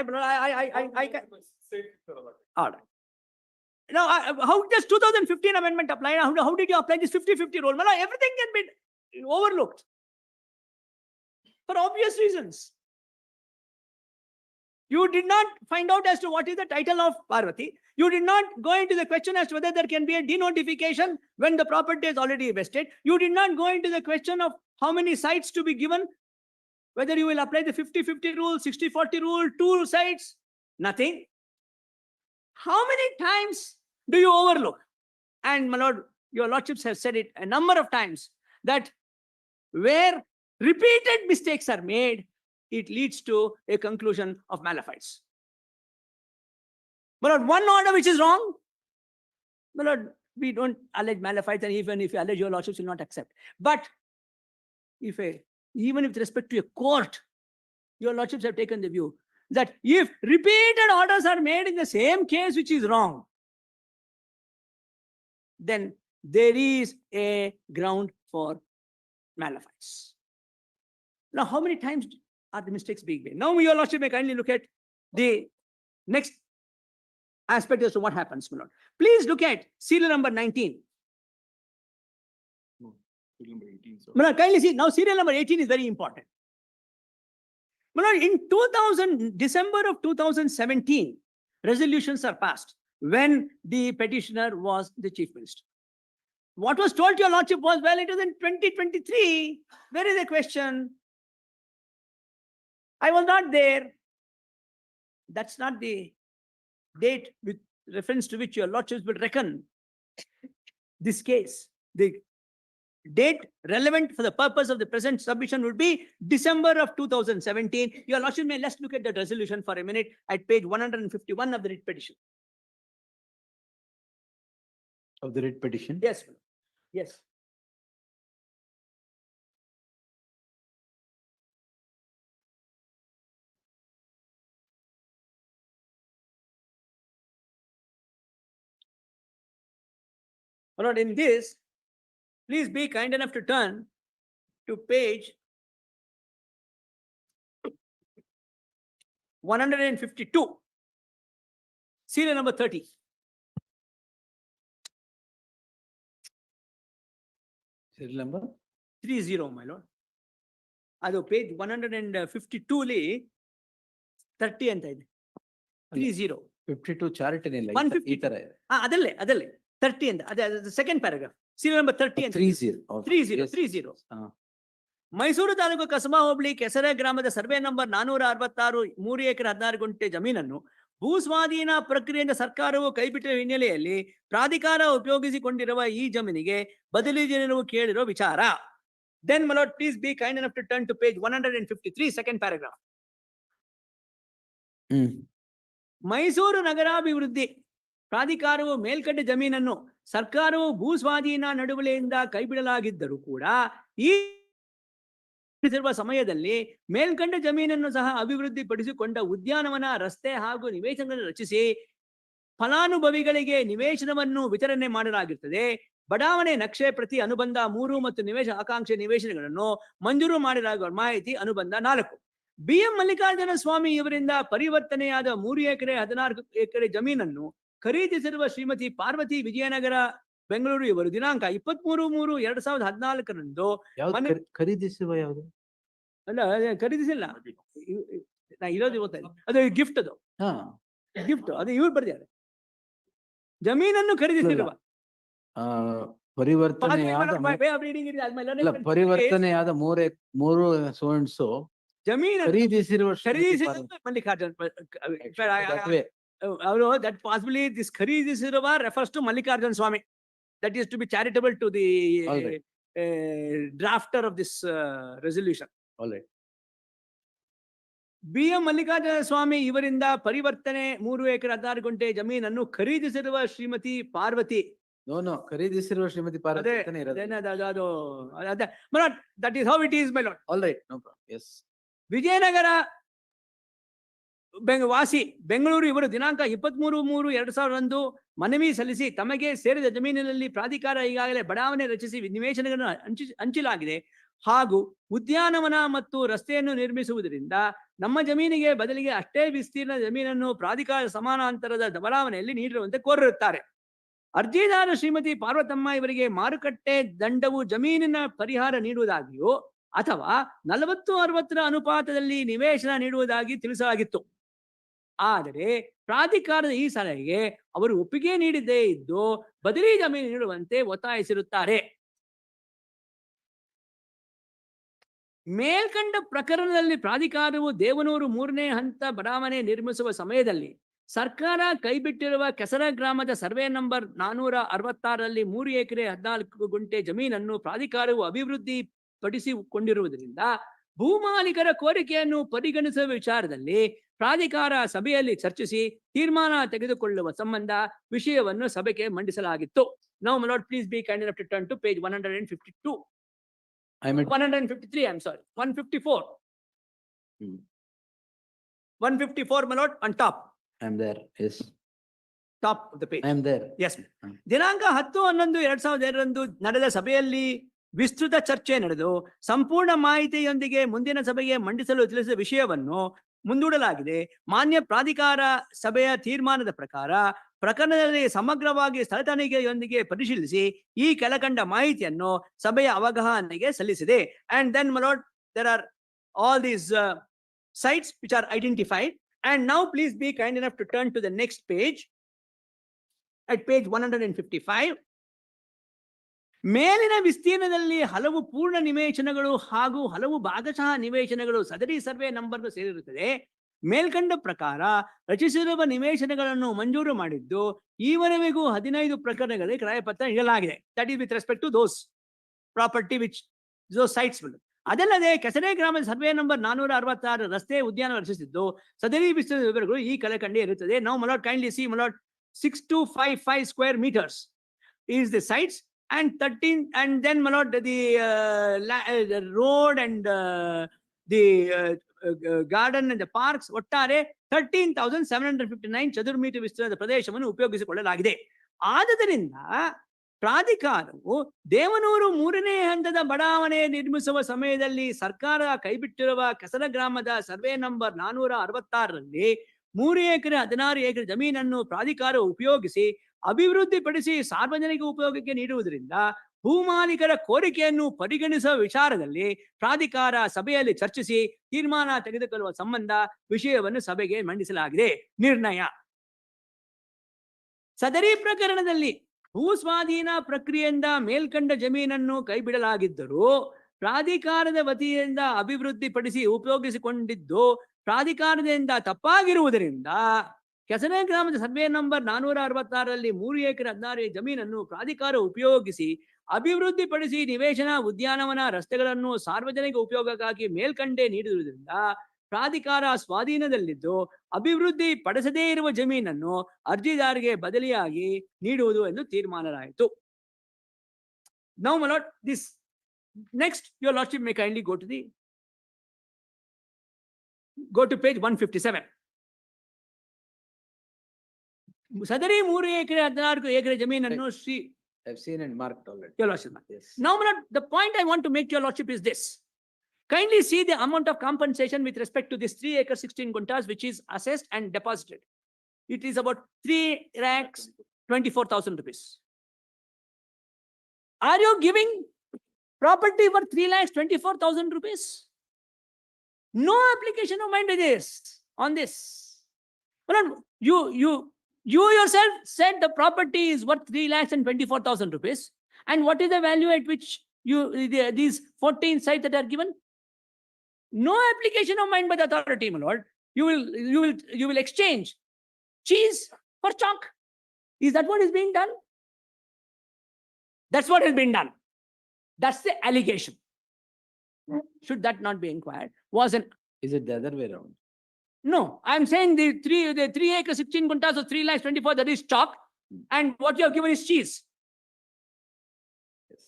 I can. Say it's allotted. All right. Now, how does 2015 amendment apply? How did you apply this 50/50 rule? My lord, everything can be overlooked for obvious reasons. You did not find out as to what is the title of Parvati. You did not go into the question as to whether there can be a denotification when the property is already vested. You did not go into the question of how many sites to be given, whether you will apply the 50/50 rule, 60/40 rule, 2 sites, nothing. How many times do you overlook? And my lord, your lordships have said it a number of times that where repeated mistakes are made, it leads to a conclusion of malafide. My lord, one order which is wrong, my lord, we don't allege malafide, and even if you allege, your lordships will not accept. But if even with respect to a court, your lordships have taken the view that if repeated orders are made in the same case which is wrong, then there is a ground for malafide. Now, how many times are the mistakes being made? Now, your lordship may kindly look at the next aspect as to what happens, my lord. Please look at serial number 19. No, serial number 18. So. My lord, kindly see, now serial number 18 is very important. My lord, in December of 2017, resolutions are passed when the petitioner was the chief minister. What was told to your lordship was, well, it is in 2023. Where is the question? I was not there. That's not the date with reference to which your lordships will reckon this case, the Date relevant for the purpose of the present submission would be December of 2017. Your Lordship may let's look at that resolution for a minute at page 151 of the writ petition. Of the writ petition? Yes, yes. My lord, in this, please be kind enough to turn to page 152, serial number 30. Serial number? 30, my lord. ಅದು page 152 ಅಲ್ಲಿ 30 ಅಂತ ಇದೆ. 30. 52 chart ಏನಿಲ್ಲ. 150. ಈ ತರ ಇದೆ. ಅದಲ್ಲೇ 30 ಅಂತ ಅದೇ ಸೆಕೆಂಡ್ ಪ್ಯಾರಾಗ್ರಾಫ್, ಸೀರಿಯಲ್ ನಂಬರ್ 30 ಅಂತ. 30. ಮೈಸೂರು ತಾಲೂಕು ಕಸಬಾ ಹೋಬಳಿ ಕೆಸರೆ ಗ್ರಾಮದ ಸರ್ವೆ ನಂಬರ್ 466 3 ಎಕರೆ 16 ಗುಂಟೆ ಜಮೀನನ್ನು ಭೂಸ್ವಾಧೀನ ಪ್ರಕ್ರಿಯೆಯಿಂದ ಸರ್ಕಾರವು ಕೈಬಿಟ್ಟಿರುವ ಹಿನ್ನೆಲೆಯಲ್ಲಿ ಪ್ರಾಧಿಕಾರ ಉಪಯೋಗಿಸಿಕೊಂಡಿರುವ ಈ ಜಮೀನಿಗೆ ಬದಲಿ ಜನರು ಕೇಳಿರೋ ವಿಚಾರ. Then, my lord, please be kind enough to turn to page 153, second paragraph. Mysuru ನಗರಾಭಿವೃದ್ಧಿ ಪ್ರಾಧಿಕಾರವು ಮೇಲ್ಕಂಡ ಜಮೀನನ್ನು ಸರ್ಕಾರವು ಭೂಸ್ವಾಧೀನ ನಡುವಳಿಯಿಂದ ಕೈಬಿಡಲಾಗಿದ್ದರೂ ಕೂಡ ಈ ಸಮಯದಲ್ಲಿ ಮೇಲ್ಕಂಡ ಜಮೀನನ್ನು ಸಹ ಅಭಿವೃದ್ಧಿಪಡಿಸಿಕೊಂಡ ಉದ್ಯಾನವನ, ರಸ್ತೆ ಹಾಗೂ ನಿವೇಶನಗಳನ್ನು ರಚಿಸಿ ಫಲಾನುಭವಿಗಳಿಗೆ ನಿವೇಶನವನ್ನು ವಿತರಣೆ ಮಾಡಲಾಗಿರುತ್ತದೆ. ಬಡಾವಣೆ ನಕ್ಷೆ ಪ್ರತಿ ಅನುಬಂಧ 3 ಮತ್ತು ನಿವೇಶ ಆಕಾಂಕ್ಷೆ ನಿವೇಶನಗಳನ್ನು ಮಂಜೂರು ಮಾಡಲಾಗುವ ಮಾಹಿತಿ ಅನುಬಂಧ 4. BM ಮಲ್ಲಿಕಾರ್ಜುನ ಸ್ವಾಮಿ ಇವರಿಂದ ಪರಿವರ್ತನೆಯಾದ 3 ಎಕರೆ 16 ಎಕರೆ ಜಮೀನನ್ನು ಖರೀದಿಸಿರುವ ಶ್ರೀಮತಿ ಪಾರ್ವತಿ ವಿಜಯನಗರ ಬೆಂಗಳೂರು ಇವರು ದಿನಾಂಕ 23/3/2014 ಖರೀದಿಸುವ ಯಾವುದು? ಅಲ್ಲ, ಖರೀದಿಸಿಲ್ಲ, ಇರೋದು ಗೊತ್ತಾಯ್ತು. ಅದು ಗಿಫ್ಟ್, ಅದು ಗಿಫ್ಟ್, ಅದು ಇವ್ರು ಬರ್ದಿದ್ದಾರೆ. ಜಮೀನನ್ನು ಖರೀದಿಸಿರುವ ಪರಿವರ್ತನೆಯಾದ 3 ಸೋನ್ಸು ಜಮೀನು ಖರೀದಿಸಿರುವ ಮಲ್ಲಿಕಾರ್ಜುನ್ ಅವರು. ದಟ್ ಪಾಸಿಬಲಿ ದಿಸ್ ಖರೀದಿಸಿರುವ refers to Mallikarjun Swamy. That is to be charitable to the drafter of this resolution. All right. BM Mallikarjuna Swamy ಇವರಿಂದ ಪರಿವರ್ತನೆ 3 ಎಕರೆ 16 ಗುಂಟೆ ಜಮೀನನ್ನು ಖರೀದಿಸಿರುವ Shrimati Parvati. ಖರೀದಿಸಿರುವ Shrimati Parvati. That is how it is, my lord. All right, no problem. Yes. Vijayanagara ವಾಸಿ ಬೆಂಗಳೂರು ಇವರು ದಿನಾಂಕ 23/3/2000 ಮನವಿ ಸಲ್ಲಿಸಿ ತಮಗೆ ಸೇರಿದ ಜಮೀನಿನಲ್ಲಿ ಪ್ರಾಧಿಕಾರ ಈಗಾಗಲೇ ಬಡಾವಣೆ ರಚಿಸಿ ನಿವೇಶನಗಳನ್ನು ಹಂಚಲಾಗಿದೆ ಹಾಗೂ ಉದ್ಯಾನವನ ಮತ್ತು ರಸ್ತೆಯನ್ನು ನಿರ್ಮಿಸುವುದರಿಂದ ನಮ್ಮ ಜಮೀನಿಗೆ ಬದಲಿಗೆ ಅಷ್ಟೇ ವಿಸ್ತೀರ್ಣ ಜಮೀನನ್ನು ಪ್ರಾಧಿಕಾರ ಸಮಾನಾಂತರದ ಬಡಾವಣೆಯಲ್ಲಿ ನೀಡಿರುವಂತೆ ಕೋರಿರುತ್ತಾರೆ. ಅರ್ಜಿದಾರ ಶ್ರೀಮತಿ ಪಾರ್ವತಮ್ಮ ಇವರಿಗೆ ಮಾರುಕಟ್ಟೆ ದಂಡವು ಜಮೀನಿನ ಪರಿಹಾರ ನೀಡುವುದಾಗಿಯೋ ಅಥವಾ 40-60 ಅನುಪಾತದಲ್ಲಿ ನಿವೇಶನ ನೀಡುವುದಾಗಿ ತಿಳಿಸಲಾಗಿತ್ತು. ಆದರೆ ಪ್ರಾಧಿಕಾರದ ಈ ಸಲಹೆಗೆ ಅವರು ಒಪ್ಪಿಗೆ ನೀಡಿದ್ದೇ ಇದ್ದು ಬದಲಿ ಜಮೀನು ನೀಡುವಂತೆ ಒತ್ತಾಯಿಸಿರುತ್ತಾರೆ. ಮೇಲ್ಕಂಡ ಪ್ರಕರಣದಲ್ಲಿ ಪ್ರಾಧಿಕಾರವು ದೇವನೂರು 3ನೇ ಹಂತ ಬಡಾವಣೆ ನಿರ್ಮಿಸುವ ಸಮಯದಲ್ಲಿ ಸರ್ಕಾರ ಕೈಬಿಟ್ಟಿರುವ ಕೆಸರ ಗ್ರಾಮದ ಸರ್ವೆ ನಂಬರ್ 466ರಲ್ಲಿ 3 ಎಕರೆ 14 ಗುಂಟೆ ಜಮೀನನ್ನು ಪ್ರಾಧಿಕಾರವು ಅಭಿವೃದ್ಧಿ ಪಡಿಸಿಕೊಂಡಿರುವುದರಿಂದ ಭೂಮಾಲೀಕರ ಕೋರಿಕೆಯನ್ನು ಪರಿಗಣಿಸುವ ವಿಚಾರದಲ್ಲಿ ಪ್ರಾಧಿಕಾರ ಸಭೆಯಲ್ಲಿ ಚರ್ಚಿಸಿ ತೀರ್ಮಾನ ತೆಗೆದುಕೊಳ್ಳುವ ಸಂಬಂಧ ವಿಷಯವನ್ನು ಸಭೆಗೆ ಮಂಡಿಸಲಾಗಿತ್ತು. Now, my lord, please be kind enough to turn to page 152. 153, I'm sorry. 154. 154, my lord, on top. I'm there. Yes. Top of the page. I'm there. Yes. ದಿನಾಂಕ 10/11/2002 ನಡೆದ ಸಭೆಯಲ್ಲಿ ವಿಸ್ತೃತ ಚರ್ಚೆ ನಡೆದು ಸಂಪೂರ್ಣ ಮಾಹಿತಿಯೊಂದಿಗೆ ಮುಂದಿನ ಸಭೆಗೆ ಮಂಡಿಸಲು ತಿಳಿಸಿದ ವಿಷಯವನ್ನು ಮುಂದೂಡಲಾಗಿದೆ. ಮಾನ್ಯ ಪ್ರಾಧಿಕಾರ ಸಭೆಯ ತೀರ್ಮಾನದ ಪ್ರಕಾರ ಪ್ರಕರಣದಲ್ಲಿ ಸಮಗ್ರವಾಗಿ ಸ್ಥಳ ತನಿಖೆಯೊಂದಿಗೆ ಪರಿಶೀಲಿಸಿ ಈ ಕೆಳಕಂಡ ಮಾಹಿತಿಯನ್ನು ಸಭೆಯ ಅವಗಾಹನೆಗೆ ಸಲ್ಲಿಸಿದೆ. And then, my lord, there are all these sites which are identified. And now please be kind enough to turn to the next page. At page 155. ಮೇಲಿನ ವಿಸ್ತೀರ್ಣದಲ್ಲಿ ಹಲವು ಪೂರ್ಣ ನಿವೇಶನಗಳು ಹಾಗೂ ಹಲವು ಭಾಗಶಃ ನಿವೇಶನಗಳು ಸದರಿ ಸರ್ವೆ ನಂಬರ್ಗೆ ಸೇರಿರುತ್ತದೆ. ಮೇಲ್ಕಂಡ ಪ್ರಕಾರ ರಚಿಸಿರುವ ನಿವೇಶನಗಳನ್ನು ಮಂಜೂರು ಮಾಡಿದ್ದು ಈವರೆಗೂ 15 ಪ್ರಕರಣಗಳಿಗೆ ಕ್ರಯಪತ್ರ ನೀಡಲಾಗಿದೆ. That is with respect to those property which those sites will. ಅದಲ್ಲದೆ ಕೆಸರೆ ಗ್ರಾಮದ ಸರ್ವೆ ನಂಬರ್ 466 ರಸ್ತೆ ಉದ್ಯಾನ ರಚಿಸಿದ್ದು ಸದರಿ ವಿಸ್ತೃತ ವಿವರಗಳು ಈ ಕೆಳಕಂಡೆ ಇರುತ್ತದೆ. Now my lord kindly see my lord 6255 square meters is the sites and 13 and then my lord the road and the garden and the parks ಒಟ್ಟಾರೆ 13,759 ಚದುರ್ ಮೀಟರ್ ವಿಸ್ತೀರ್ಣದ ಪ್ರದೇಶವನ್ನು ಉಪಯೋಗಿಸಿಕೊಳ್ಳಲಾಗಿದೆ. ಆದ್ದರಿಂದ ಪ್ರಾಧಿಕಾರವು ದೇವನೂರು 3ನೇ ಹಂತದ ಬಡಾವಣೆ ನಿರ್ಮಿಸುವ ಸಮಯದಲ್ಲಿ ಸರ್ಕಾರ ಕೈಬಿಟ್ಟಿರುವ ಕೆಸರ ಗ್ರಾಮದ ಸರ್ವೆ ನಂಬರ್ 466ರಲ್ಲಿ 3 ಎಕರೆ 16 ಎಕರೆ ಜಮೀನನ್ನು ಪ್ರಾಧಿಕಾರ ಉಪಯೋಗಿಸಿ ಅಭಿವೃದ್ಧಿಪಡಿಸಿ ಸಾರ್ವಜನಿಕ ಉಪಯೋಗಕ್ಕೆ ನೀಡುವುದರಿಂದ ಭೂಮಾಲೀಕರ ಕೋರಿಕೆಯನ್ನು ಪರಿಗಣಿಸುವ ವಿಚಾರದಲ್ಲಿ ಪ್ರಾಧಿಕಾರ ಸಭೆಯಲ್ಲಿ ಚರ್ಚಿಸಿ ತೀರ್ಮಾನ ತೆಗೆದುಕೊಳ್ಳುವ ಸಂಬಂಧ ವಿಷಯವನ್ನು ಸಭೆಗೆ ಮಂಡಿಸಲಾಗಿದೆ. ನಿರ್ಣಯ: ಸದರಿ ಪ್ರಕರಣದಲ್ಲಿ ಭೂಸ್ವಾಧೀನ ಪ್ರಕ್ರಿಯೆಯಿಂದ ಮೇಲ್ಕಂಡ ಜಮೀನನ್ನು ಕೈಬಿಡಲಾಗಿದ್ದರೂ ಪ್ರಾಧಿಕಾರದ ವತಿಯಿಂದ ಅಭಿವೃದ್ಧಿಪಡಿಸಿ ಉಪಯೋಗಿಸಿಕೊಂಡಿದ್ದು ಪ್ರಾಧಿಕಾರದಿಂದ ತಪ್ಪಾಗಿರುವುದರಿಂದ ಕೆಸರೆ ಗ್ರಾಮದ ಸರ್ವೆ ನಂಬರ್ 466ರಲ್ಲಿ 3 ಎಕರೆ 16 ಜಮೀನನ್ನು ಪ್ರಾಧಿಕಾರ ಉಪಯೋಗಿಸಿ ಅಭಿವೃದ್ಧಿಪಡಿಸಿ ನಿವೇಶನ ಉದ್ಯಾನವನ ರಸ್ತೆಗಳನ್ನು ಸಾರ್ವಜನಿಕ ಉಪಯೋಗಕ್ಕಾಗಿ ಮೇಲ್ಕಂಡೆ ನೀಡಿರುವುದರಿಂದ ಪ್ರಾಧಿಕಾರ ಸ್ವಾಧೀನದಲ್ಲಿದ್ದು ಅಭಿವೃದ್ಧಿ ಪಡಿಸದೇ ಇರುವ ಜಮೀನನ್ನು ಅರ್ಜಿದಾರರಿಗೆ ಬದಲಿಯಾಗಿ ನೀಡುವುದು ಎಂದು ತೀರ್ಮಾನವಾಯಿತು. Now my lord, this next your lordship may kindly go to page 157. ಸದರಿ 3 ಎಕರೆ 16 ಎಕರೆ ಜಮೀನನ್ನು Shri I've seen and marked already. your lordship. Yes. Now my lord, the point I want to make your lordship is this. Kindly see the amount of compensation with respect to this 3 acres 16 guntas which is assessed and deposited. It is about 3,24,000 rupees. Are you giving property for 3,24,000 rupees? No application of mind on this. Well, you yourself said the property is worth 3,24,000 rupees. And what is the value at which these 14 sites that are given? No application of mind by the authority, my lord. You will exchange cheese for chalk. Is that what is being done? That's what has been done. That's the allegation. Should that not be inquired? Is it the other way around? No, I'm saying the 3 acres 16 guntas of 3,24,000 that is chalk, and what you have given is cheese. Yes.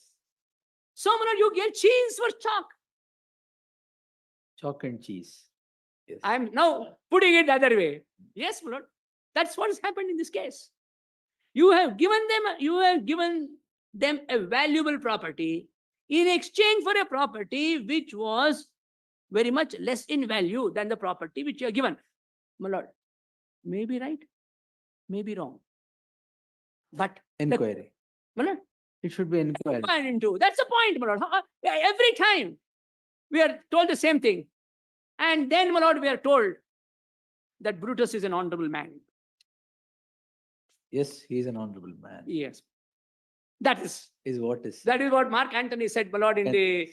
So my lord, you gave cheese for chalk. Chalk and cheese. Yes. I'm now putting it the other way. Yes, my lord. That's what has happened in this case. You have given them a valuable property in exchange for a property which was very much less in value than the property which you are given. My lord, may be right, may be wrong. But Inquiry. my lord, It should be inquired. into. That's the point, my lord. Every time we are told the same thing. And then, my lord, we are told that Brutus is an honorable man. Yes, he is an honorable man. Yes. That is what Mark Antony said, my lord, in the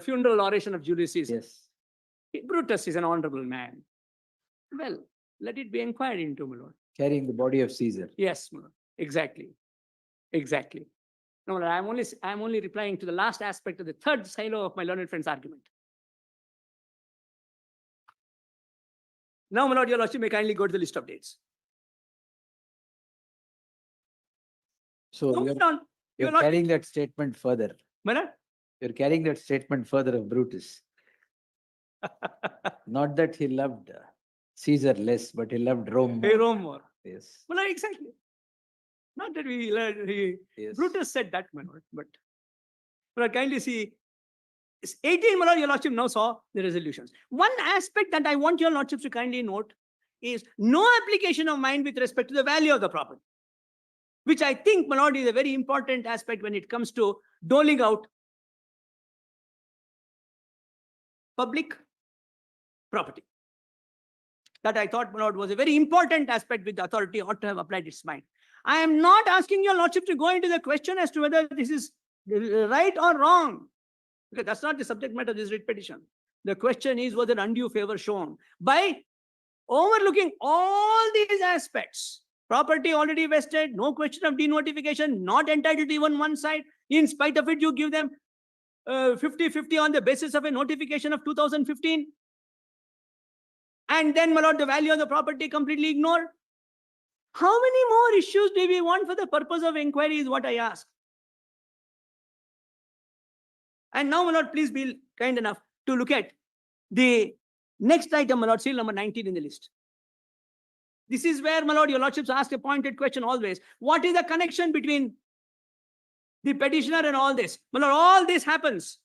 funeral oration of Julius Caesar. Yes. Brutus is an honorable man. Well, let it be inquired into, my lord. Carrying the body of Caesar. Yes, my lord. Exactly. No, my lord, I'm only replying to the last aspect of the third silo of my learned friend's argument. Now, my lord, your lordship may kindly go to the list of dates. So Moving on. you're Your lordship, carrying that statement further. my lord. You're carrying that statement further of Brutus. Not that he loved Caesar less, but he loved Rome Hey, more. Rome more. Yes. Well, exactly. Not that we learned, Yes. Brutus said that, my lord, but kindly see, 18, my lord, your lordship now saw the resolutions. One aspect that I want your lordship to kindly note is no application of mind with respect to the value of the property, which I think, my lord, is a very important aspect when it comes to doling out public property. That I thought, my lord, was a very important aspect which the authority ought to have applied its mind. I am not asking your lordship to go into the question as to whether this is right or wrong, because that's not the subject matter of this writ petition. The question is whether undue favor shown by overlooking all these aspects. Property already vested, no question of denotification, not entitled to even one side. In spite of it, you give them 50-50 on the basis of a notification of 2015. And then, my lord, the value of the property completely ignored. How many more issues do we want for the purpose of inquiry is what I ask. And now, my lord, please be kind enough to look at the next item, my lord, seal number 19 in the list. This is where, my lord, your lordships ask a pointed question always. What is the connection between the petitioner and all this? My lord, all this happens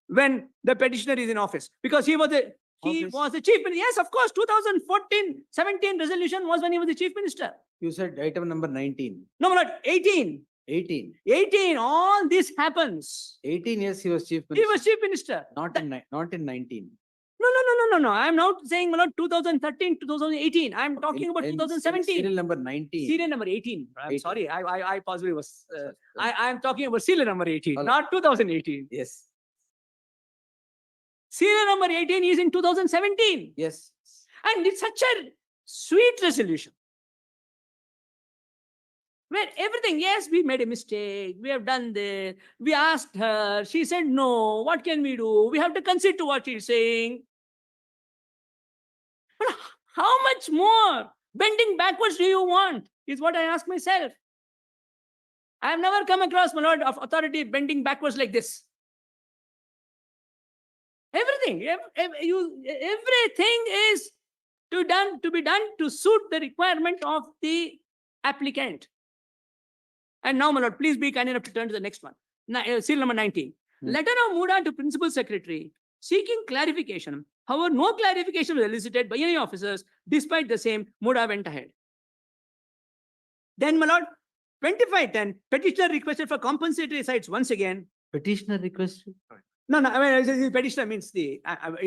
when the petitioner is in office, because he was the chief minister. Yes, of course, 2014-17 resolution was when he was the chief minister. You said item number 19. No, my lord, 18. 18. 18, all this happens. 18 years he was chief He minister. was chief minister. Not in 19. No. I'm not saying, my lord, 2013, 2018. I'm talking about In 2017. Serial number 19. Serial number 18. I'm 18. sorry, I possibly was. I'm talking about serial number 18, All not 2018. Yes. Serial number 18 is in 2017. Yes. And it's such a sweet resolution. Where everything, yes, we made a mistake. We have done this. We asked her. She said no. What can we do? We have to concede to what she's saying. But how much more bending backwards do you want? Is what I ask myself. I have never come across, my lord, of authority bending backwards like this. Everything, everything is to be done to suit the requirement of the applicant. And now, my lord, please be kind enough to turn to the next one. Seal number 19. Letter of MUDA to Principal Secretary seeking clarification. However, no clarification was elicited by any officers. Despite the same, MUDA went ahead. Then, my lord, 2510, petitioner requested for compensatory sites once again. Petitioner requested. No, I mean, petitioner means the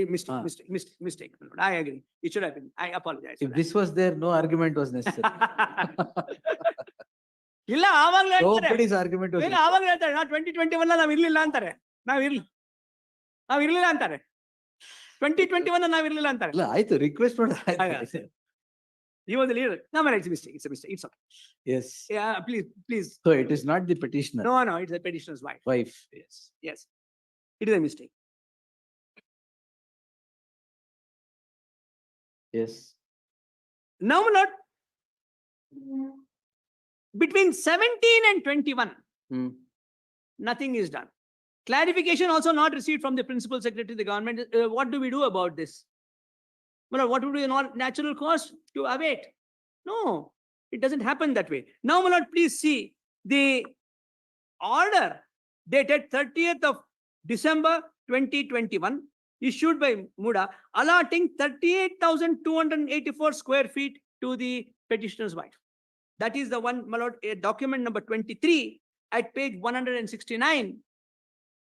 mistake. My lord. I agree. It should have been. I apologize. If this was there, no argument was necessary. ಇಲ್ಲ ಆವಾಗಲೇ ಹೇಳ್ತಾರೆ. Nobody's argument was ಇಲ್ಲ necessary. ಆವಾಗಲೇ ಹೇಳ್ತಾರೆ. ನಾವು 2021 ನಾವ್ ಇರ್ಲಿಲ್ಲ ಅಂತಾರೆ. ನಾವ್ ಇರ್ಲಿಲ್ಲ ಅಂತಾರೆ. 2021 ನಾವ್ ಇರ್ಲಿಲ್ಲ ಅಂತಾರೆ. ಇಲ್ಲ, ಆಯ್ತು, ರಿಕ್ವೆಸ್ಟ್ ಮಾಡಿ. He was the leader. No, man, it's a mistake. It's a mistake. It's okay. Yes. Yeah, please. So it is not the petitioner. No, it's the petitioner's wife. Yes. It is a mistake. Yes. Now, my lord, between 17 and 21, nothing is done. Clarification also not received from the Principal Secretary of the government. What do we do about this? Well, what would be the natural course to await? No, it doesn't happen that way. Now, my lord, please see the order dated 30th of December 2021 issued by MUDA allotting 38,284 square feet to the petitioner's wife. That is the one, my lord, document number 23 at page 169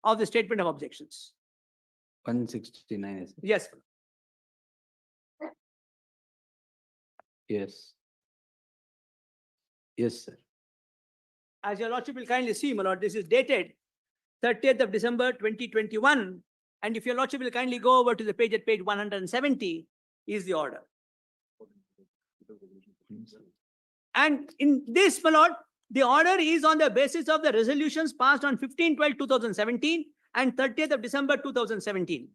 of the statement of objections. 169. Yes. Yes. Yes, sir. As your lordship will kindly see, my lord, this is dated 30th of December 2021. And if your lordship will kindly go over to the page at page 170, is the order. And in this, my lord, the order is on the basis of the resolutions passed on 15/12/2017 and 30th of December 2017.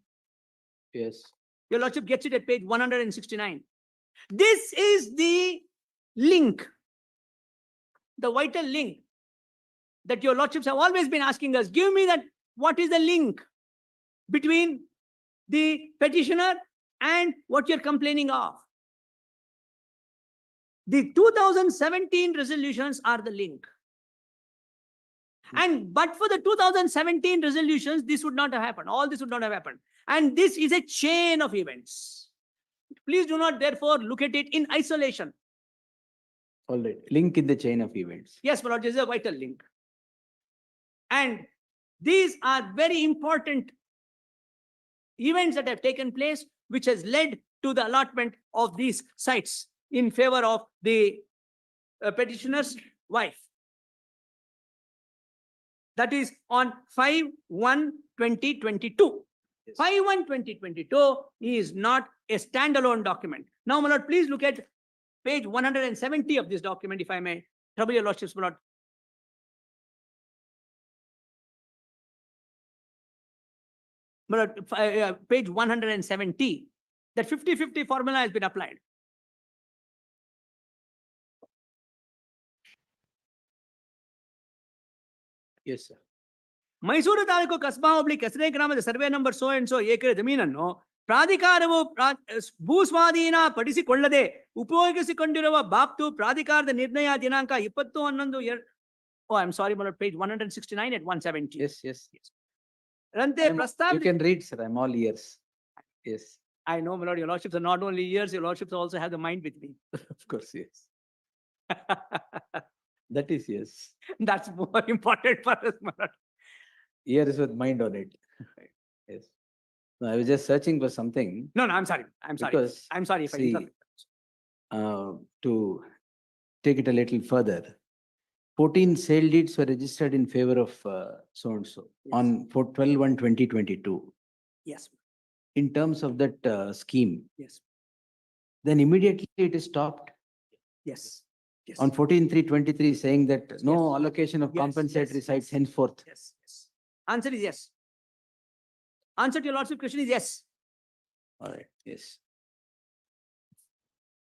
Yes. Your lordship gets it at page 169. This is the link, the vital link that your lordships have always been asking us. Give me that. What is the link between the petitioner and what you're complaining of? The 2017 resolutions are the link. And but for the 2017 resolutions, this would not have happened. All this would not have happened. And this is a chain of events. Please do not, therefore, look at it in isolation. All right. Link in the chain of events. Yes, my lord, this is a vital link. And these are very important events that have taken place, which has led to the allotment of these sites in favor of the petitioner's wife. That is on 5/1/2022. Yes. 5/1/2022 is not a standalone document. Now, my lord, please look at page 170 of this document, if I may trouble your lordships, my lord. but page 170, that 50-50 formula has been applied. Yes, sir. Mysuru taluk ಕಸ್ಬಾ ಹೋಬಳಿ ಕೆಸರೆ ಗ್ರಾಮದ survey number so and so acre ಜಮೀನನ್ನು ಪ್ರಾಧಿಕಾರವು ಭೂಸ್ವಾಧೀನ ಪಡಿಸಿಕೊಳ್ಳದೆ ಉಪಯೋಗಿಸಿಕೊಂಡಿರುವ ಬಾಬ್ತು ಪ್ರಾಧಿಕಾರದ ನಿರ್ಣಯ ದಿನಾಂಕ 20/11. Oh, I'm sorry, my lord, page 169 at 170. Yes, yes. ರಂತೆ You ಪ್ರಸ್ತಾವಿತ. can read, sir. I'm all ears. Yes. I know, my lord, your lordships are not only ears, your lordships also have the mind with me. Of course, yes. That is yes. That's more important for us, my lord. Ears with mind on it. Yes. No, I was just searching for something No, I'm sorry. I'm sorry. because I'm sorry if I see, interrupt. to take it a little further, 14 sale deeds were registered in favor of so and so Yes. on 12/1/2022. Yes, In terms of that scheme, yes, then immediately it is stopped yes, yes. on 14/3/23, saying that no Yes. allocation of Yes, compensatory yes, sites yes. henceforth. Yes, yes. Answer is yes. Answer to your lordship question is yes. All right. Yes.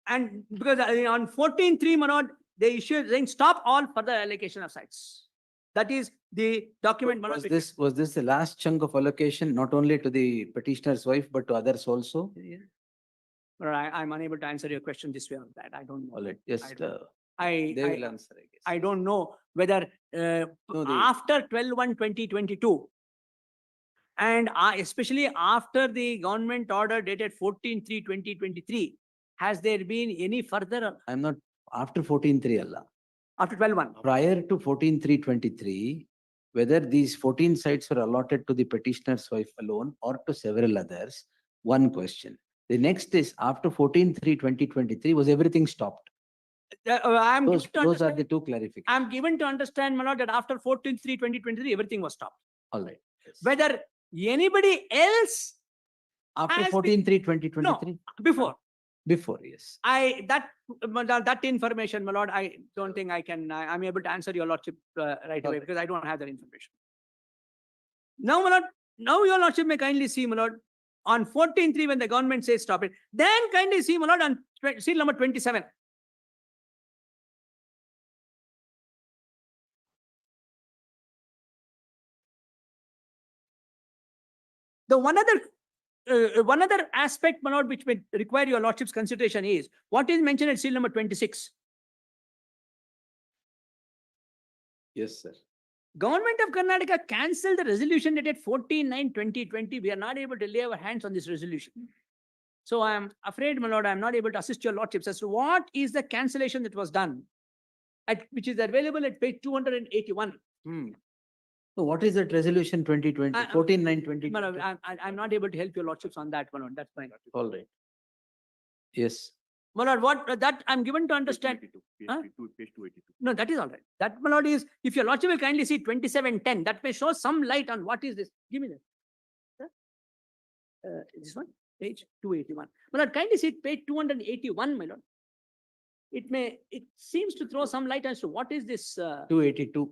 And because on 14/3, my lord, they issued saying stop all further allocation of sites. That is the document, my lord. Was this the last chunk of allocation, not only to the petitioner's wife, but to others also? Yeah. But I'm unable to answer your question this way or that. I don't know. All right, just, they will answer, I guess. I don't know whether No, they- after 12/1/2022 and especially after the government order dated 14/3/2023, has there been any further I'm not, after 14/3 Allah. after 12/1? Prior to 14/3/23, whether these 14 sites were allotted to the petitioner's wife alone or to several others, one question. The next is, after 14/3/2023, was everything stopped? I'm Those given to are the understand, two clarifications. I'm given to understand, my lord, that after 14/3/2023, everything was stopped. All right. Yes. Whether anybody else After has been- 14/3/2023? before, Before, yes. that information, my lord, I don't think I'm able to answer your lordship right away Okay. because I don't have that information. Now, my lord, now your lordship may kindly see, my lord, on 14/3 when the government says stop it, then kindly see, my lord, on seal number 27. The one other aspect, my lord, which may require your lordship's consideration is what is mentioned at seal number 26. Yes, sir. Government of Karnataka cancelled the resolution dated 14/9/2020. We are not able to lay our hands on this resolution. So I am afraid, my lord, I am not able to assist your lordships as to what is the cancellation that was done, which is available at page 281. So what is that resolution 2020, 14/9/2020? My lord, I'm not able to help your lordships on that, my lord. That's fine. All right. Yes. My lord, what that I'm given to understand. Huh? Page 282. No, that is all right. That, my lord, is, if your lordship will kindly see 2710, that may show some light on what is this. Give me that. This one, page 281. My lord, kindly see page 281, my lord. It seems to throw some light as to what is this. 282.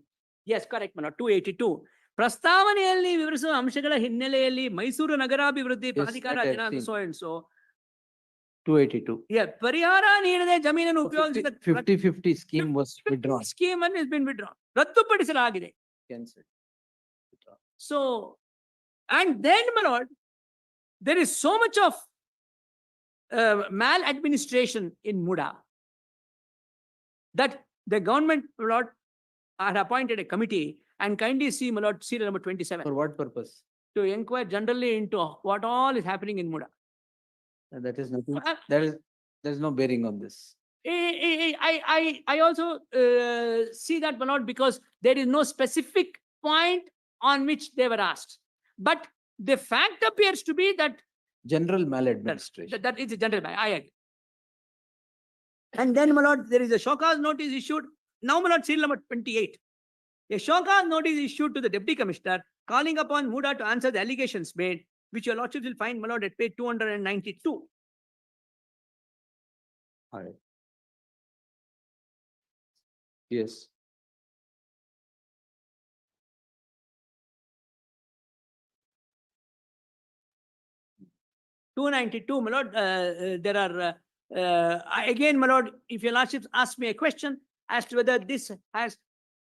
Yes, correct, my lord, 282. ಪ್ರಸ್ತಾವನೆಯಲ್ಲಿ ವಿವರಿಸುವ ಅಂಶಗಳ ಹಿನ್ನೆಲೆಯಲ್ಲಿ ಮೈಸೂರು ನಗರಾಭಿವೃದ್ಧಿ ಪ್ರಾಧಿಕಾರ that I have seen. so and so. 282. Yeah, ಪರಿಹಾರ ನೀಡದೆ ಜಮೀನನ್ನು ಉಪಯೋಗಿಸಿದ 50/50 scheme was withdrawn. scheme has been withdrawn. ರದ್ದುಪಡಿಸಲಾಗಿದೆ. Cancelled. So, and then, my lord, there is so much of maladministration in MUDA that the government, my lord, had appointed a committee and kindly see, my lord, serial number 27 For what purpose? to inquire generally into what all is happening in MUDA. That is nothing. There's no bearing on this. I also see that, my lord, because there is no specific point on which they were asked. But the fact appears to be that General maladministration. that is a general matter. I agree. And then, my lord, there is a show cause notice issued. Now, my lord, seal number 28. A show cause notice issued to the deputy commissioner calling upon MUDA to answer the allegations made, which your lordship will find, my lord, at page 292. All right. Yes. 292, my lord, there are, again, my lord, if your lordships ask me a question as to whether this has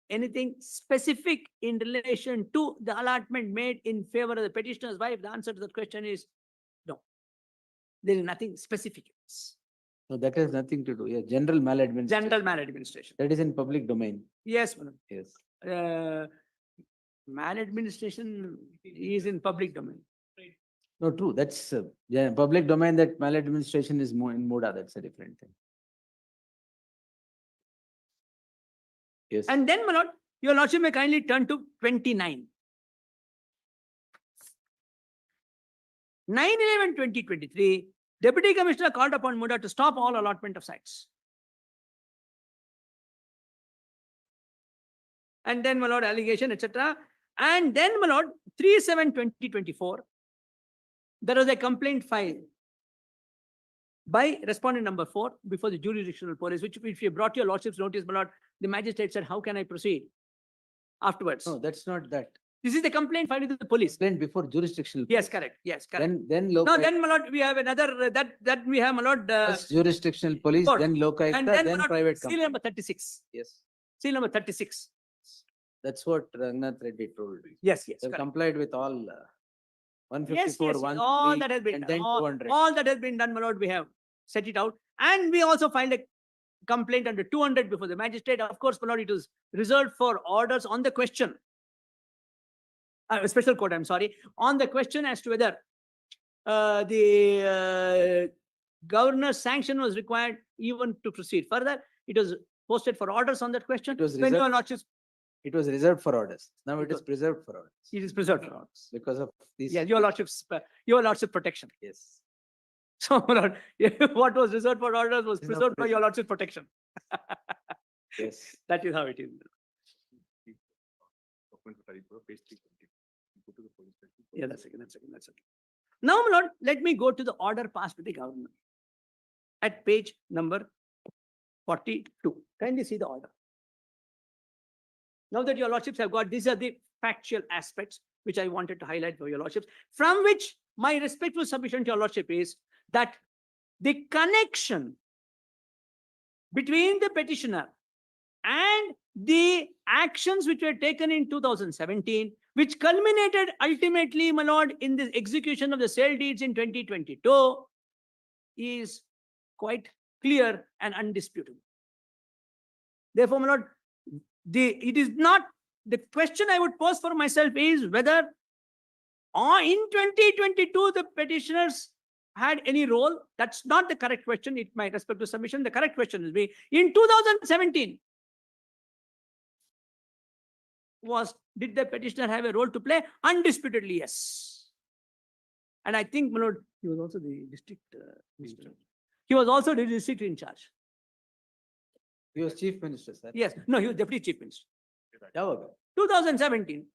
anything specific in relation to the allotment made in favor of the petitioner's wife, the answer to that question is no. There is nothing specific. No, that has nothing to do. Yeah, general maladministration. General maladministration. That is in public domain. Yes, my lord. Yes. Maladministration is in public domain. No, true. That's yeah, public domain. That maladministration is more in MUDA. That's a different thing. Yes. And then, my lord, your lordship may kindly turn to 29. 9/11/2023, Deputy Commissioner called upon MUDA to stop all allotment of sites. And then, my lord, allegation, etc. And then, my lord, 3/7/2024, there was a complaint filed by respondent number 4 before the jurisdictional police, which if you brought your lordship's notice, my lord, the magistrate said, how can I proceed afterwards? No, that's not that. This is the complaint filed with the police. Explained before jurisdictional. Yes, correct. Yes, correct. Then No, local. then, my lord, we have another, that we have, my lord, First jurisdictional police, court. then local, and then then, my lord, private seal company. number 36. Yes, Seal number 36. that's what Rangnath Reddy told. Yes, yes. They've correct. complied with all Yes, 154, yes, 1, all 3, that has been and done. then All, 200. all that has been done, my lord, we have set it out. And we also filed a complaint under 200 before the magistrate. Of course, my lord, it was reserved for orders on the question. Special court, I'm sorry, on the question as to whether the governor's sanction was required even to proceed further. It was posted for orders on that question. It was When your reserved- lordships, It was reserved for orders. Now it It is was- preserved for orders. it is preserved for orders. Because of these. Yeah, your lordship protection. Yes. So, my lord, what was reserved for orders was It's not preserved for your preserved. lordship protection. Yes. That is how it is. Document for page 320. Go to the police station. Yeah, that's okay, that's okay, that's okay. Now, my lord, let me go to the order passed by the government at page number 42. Kindly see the order. Now that your lordships have got, these are the factual aspects which I wanted to highlight for your lordships, from which my respectful submission to your lordship is that the connection between the petitioner and the actions which were taken in 2017, which culminated ultimately, my lord, in the execution of the sale deeds in 2022, is quite clear and undisputable. Therefore, my lord, it is not, the question I would pose for myself is whether in 2022 the petitioners had any role. That's not the correct question. It might respect to submission. The correct question is in 2017, did the petitioner have a role to play? Undisputedly, yes. And I think, my lord, he was also the district minister. He was also the district in charge. He was chief minister, sir. Yes, no, he was deputy chief minister. Yavaga? 2017.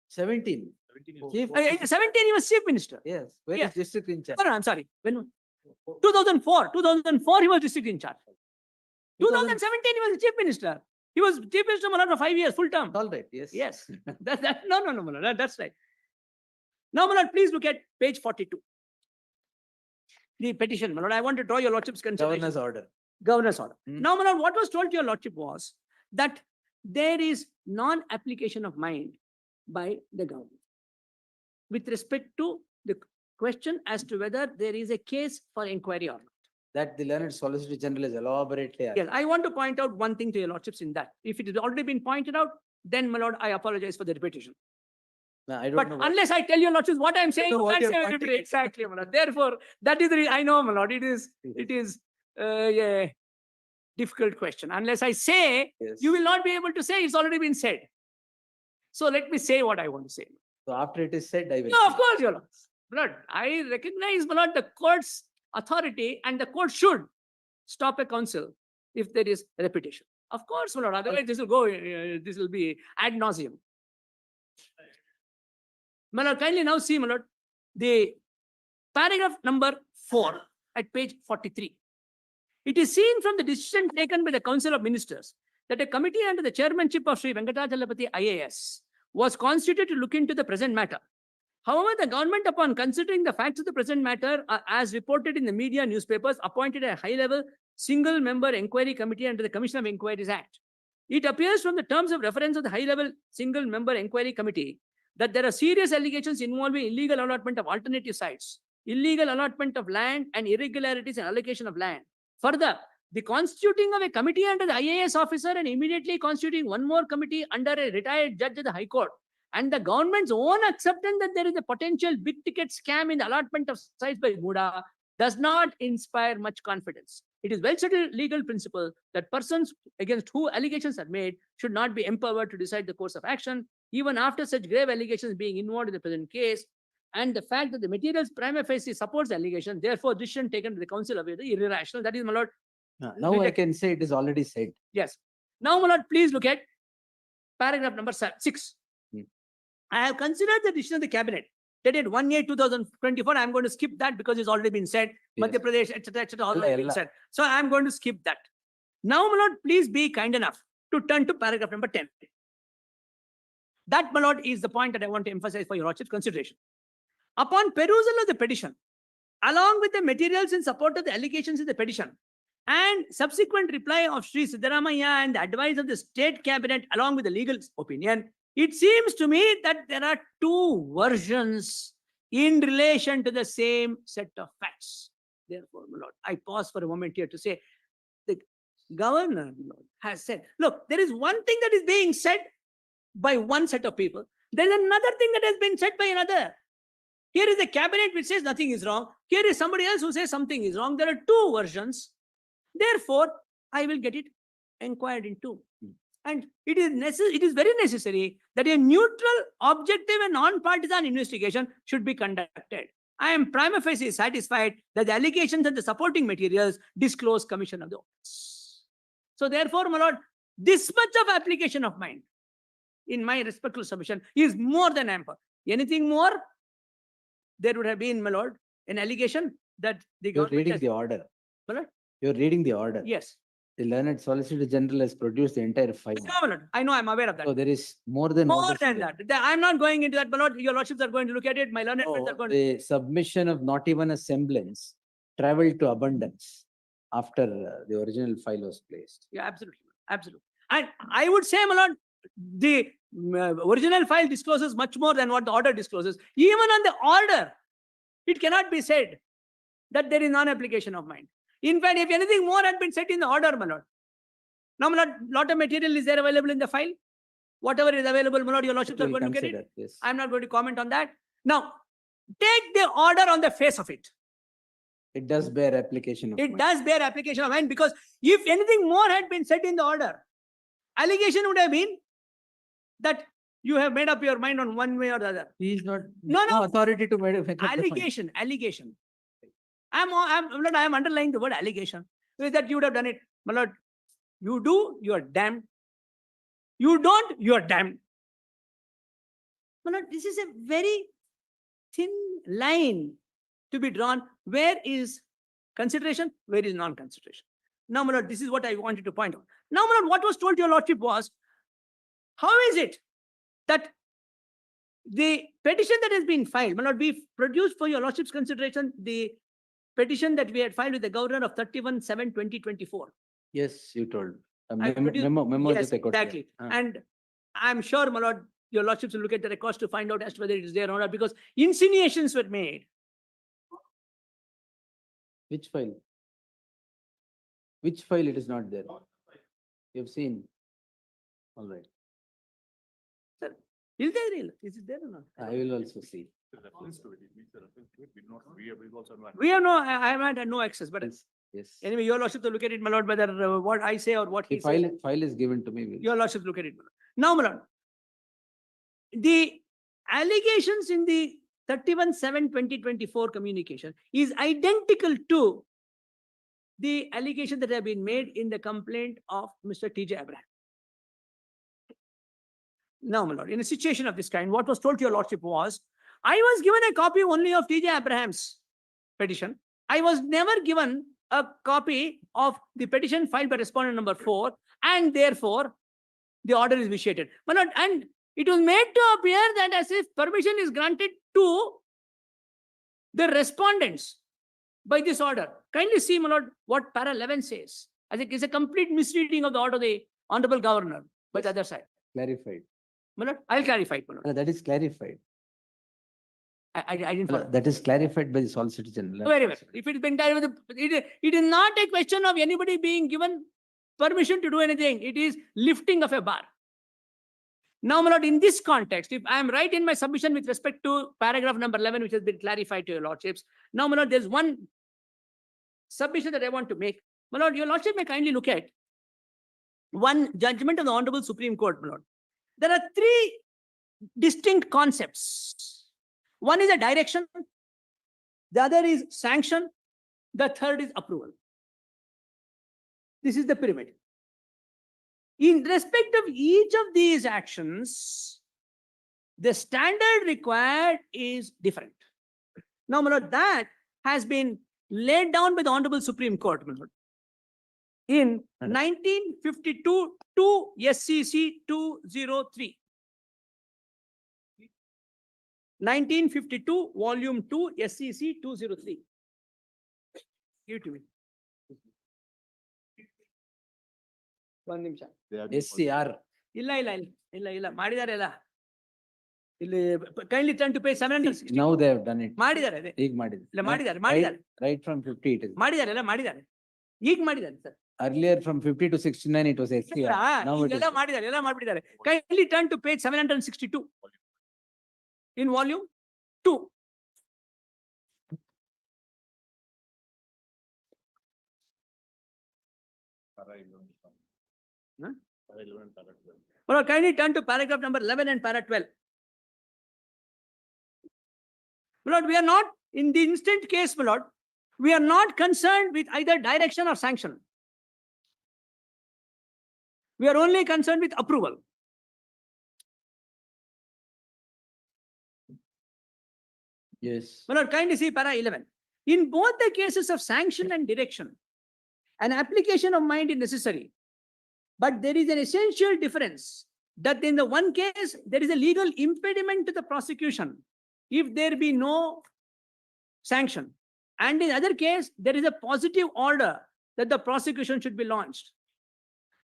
17. 17 Chief- is- 17, he was chief minister. Yes. Where Yes. is district in charge? No, I'm sorry. When 2004, he was district in charge. 2017, he was the chief minister. He was chief minister for 5 years, full term. All right. Yes. Yes. No, my lord, that's right. Now, my lord, please look at page 42. The petition, my lord, I want to draw your lordship's consideration. Governor's order. Governor's order. Hmm. Now, my lord, what was told to your lordship was that there is non-application of mind by the government with respect to the question as to whether there is a case for inquiry or not. That the learned Solicitor General is elaborately. Yes, I want to point out one thing to your lordships in that. If it has already been pointed out, then, my lord, I apologize for the repetition. No, I don't But know. what- unless I tell your lordships what I am saying, know you what can't you're say pointing everybody. Exactly, my lord. Therefore, that is the reason. I know, my lord, it is a difficult question. Unless I say, Yes. you will not be able to say it's already been said. So let me say what I want to say. So after it is said, I will. No, of say. course, your lord. Lord, I recognize, my lord, the court's authority, and the court should stop a counsel if there is repetition. Of course, my lord. Otherwise, this will go. This will be ad nauseum. My lord, kindly now see, my lord, the paragraph number 4 at page 43. It is seen from the decision taken by the Council of Ministers that a committee under the chairmanship of Sri Venkatachalapati IAS was constituted to look into the present matter. However, the government, upon considering the facts of the present matter, as reported in the media newspapers, appointed a high-level single-member inquiry committee under the Commission of Inquiries Act. It appears from the terms of reference of the high-level single-member inquiry committee that there are serious allegations involving illegal allotment of alternative sites, illegal allotment of land, and irregularities in allocation of land. Further, the constituting of a committee under the IAS officer and immediately constituting one more committee under a retired judge of the High Court, and the government's own acceptance that there is a potential big ticket scam in the allotment of sites by MUDA does not inspire much confidence. It is well settled legal principle that persons against whom allegations are made should not be empowered to decide the course of action, even after such grave allegations being involved in the present case. And the fact that the materials prima facie supports the allegation, therefore, decision taken to the council of the irrational. That is, my lord. Now I can say it is already said. Yes. Now, my lord, please look at paragraph number 6. I have considered the decision of the cabinet dated 1/8/2024. I'm going to skip that because it's already been said. Yes. Madhya Pradesh, etc., already been Ella. said. So I'm going to skip that. Now, my lord, please be kind enough to turn to paragraph number 10. That, my lord, is the point that I want to emphasize for your lordship's consideration. Upon perusal of the petition, along with the materials in support of the allegations in the petition, and subsequent reply of Sri Siddaramaiah and the advice of the state cabinet along with the legal opinion, it seems to me that there are two versions in relation to the same set of facts. Therefore, my lord, I pause for a moment here to say the governor, my lord, has said, look, there is one thing that is being said by one set of people. There is another thing that has been said by another. Here is the cabinet which says nothing is wrong. Here is somebody else who says something is wrong. There are two versions. Therefore, I will get it inquired into. And it is very necessary that a neutral, objective, and non-partisan investigation should be conducted. I am prima facie satisfied that the allegations and the supporting materials disclose commission of the offense. So therefore, my lord, this much of application of mine, in my respectful submission, is more than ample. Anything more, there would have been, my lord, an allegation that the You're government reading has... the order. My lord? You're reading the order. Yes. The learned Solicitor General has produced the entire file. No, my lord. I know, I'm aware of that. So there is more than More notice than there. that. I'm not going into that, my lord. Your lordships are going to look at it. My learned friends No, are going to... the submission of not even a semblance traveled to abundance after the original file was placed. Yeah, absolutely. Absolutely. And I would say, my lord, the original file discloses much more than what the order discloses. Even on the order, it cannot be said that there is non-application of mine. In fact, if anything more had been said in the order, my lord. Now, my lord, lot of material is there available in the file. Whatever is available, my lord, your lordships are We'll going to get it. consider this. I'm not going to comment on that. Now, take the order on the face of it. It does bear application of It mine. does bear application of mine because if anything more had been said in the order, allegation would have been that you have made up your mind on one way or the other. He is not No. authority to make up the mind. Allegation. I'm underlying the word allegation. Is that you would have done it. My lord, you do, you are damned. You don't, you are damned. My lord, this is a very thin line to be drawn. Where is consideration? Where is non-consideration? Now, my lord, this is what I wanted to point out. Now, my lord, what was told to your lordship was, how is it that the petition that has been filed, my lord, we produced for your lordship's consideration the petition that we had filed with the governor of 31/7/2024. Yes, you told. I produced- Memo Yes, jate kotte. exactly. And I'm sure, my lord, your lordships will look at the records to find out as to whether it is there or not, because insinuations were made. Which file? Which file it is not there? You've seen. All right. Is there real? Is it there or not? I will also see. The reference to it, it means the reference to it, we have also not. We have no, I have had no access, but Yes. Yes. anyway, your lordships will look at it, my lord, whether what I say or what The he says. file is given to me. Your lordships look at it. Now, my lord, the allegations in the 31/7/2024 communication is identical to the allegation that have been made in the complaint of Mr. T.J. Abraham. Now, my lord, in a situation of this kind, what was told to your lordship was, I was given a copy only of T.J. Abraham's petition. I was never given a copy of the petition filed by respondent number 4, and therefore the order is vitiated. My lord, and it was made to appear that as if permission is granted to the respondents by this order. Kindly see, my lord, what para 11 says. I think it's a complete misreading of the order of the Honorable Governor by the other side. Clarified. My lord, I'll clarify it, my lord. No, that is clarified. I didn't No, follow. that is clarified by the Solicitor General. Very well. If it is being done with it is not a question of anybody being given permission to do anything. It is lifting of a bar. Now, my lord, in this context, if I am right in my submission with respect to paragraph number 11, which has been clarified to your lordships, now, my lord, there's one submission that I want to make. My lord, your lordship may kindly look at one judgment of the Honorable Supreme Court, my lord. There are three distinct concepts. One is a direction, the other is sanction, the third is approval. This is the pyramid. In respect of each of these actions, the standard required is different. Now, my lord, that has been laid down by the Honorable Supreme Court, my lord. In 1952 to SCC 203. 1952, Volume 2, SCC 203. Give it to me. One ನಿಮಿಷ. SCR. ಇಲ್ಲ ಮಾಡಿದ್ದಾರೆ ಅಲ್ಲ. ಇಲ್ಲಿ kindly turn to page 760. Now they have done it. ಮಾಡಿದ್ದಾರೆ ಅದೇ. ಈಗ ಮಾಡಿದ್ರು. ಇಲ್ಲ ಮಾಡಿದ್ದಾರೆ. Right from 50 it is. ಮಾಡಿದ್ದಾರೆ. ಈಗ ಮಾಡಿದ್ದಾರೆ sir. Earlier from 50 to 69 it was SCR. Now it is. ಎಲ್ಲ ಮಾಡಿದ್ದಾರೆ. Kindly turn to page 762. In volume 2. Huh? Well, kindly turn to paragraph number 11 and para 12. My lord, we are not, in the instant case, my lord, we are not concerned with either direction or sanction. We are only concerned with approval. Yes. My lord, kindly see para 11. In both the cases of sanction and direction, an application of mind is necessary. But there is an essential difference that in the one case, there is a legal impediment to the prosecution if there be no sanction. And in the other case, there is a positive order that the prosecution should be launched.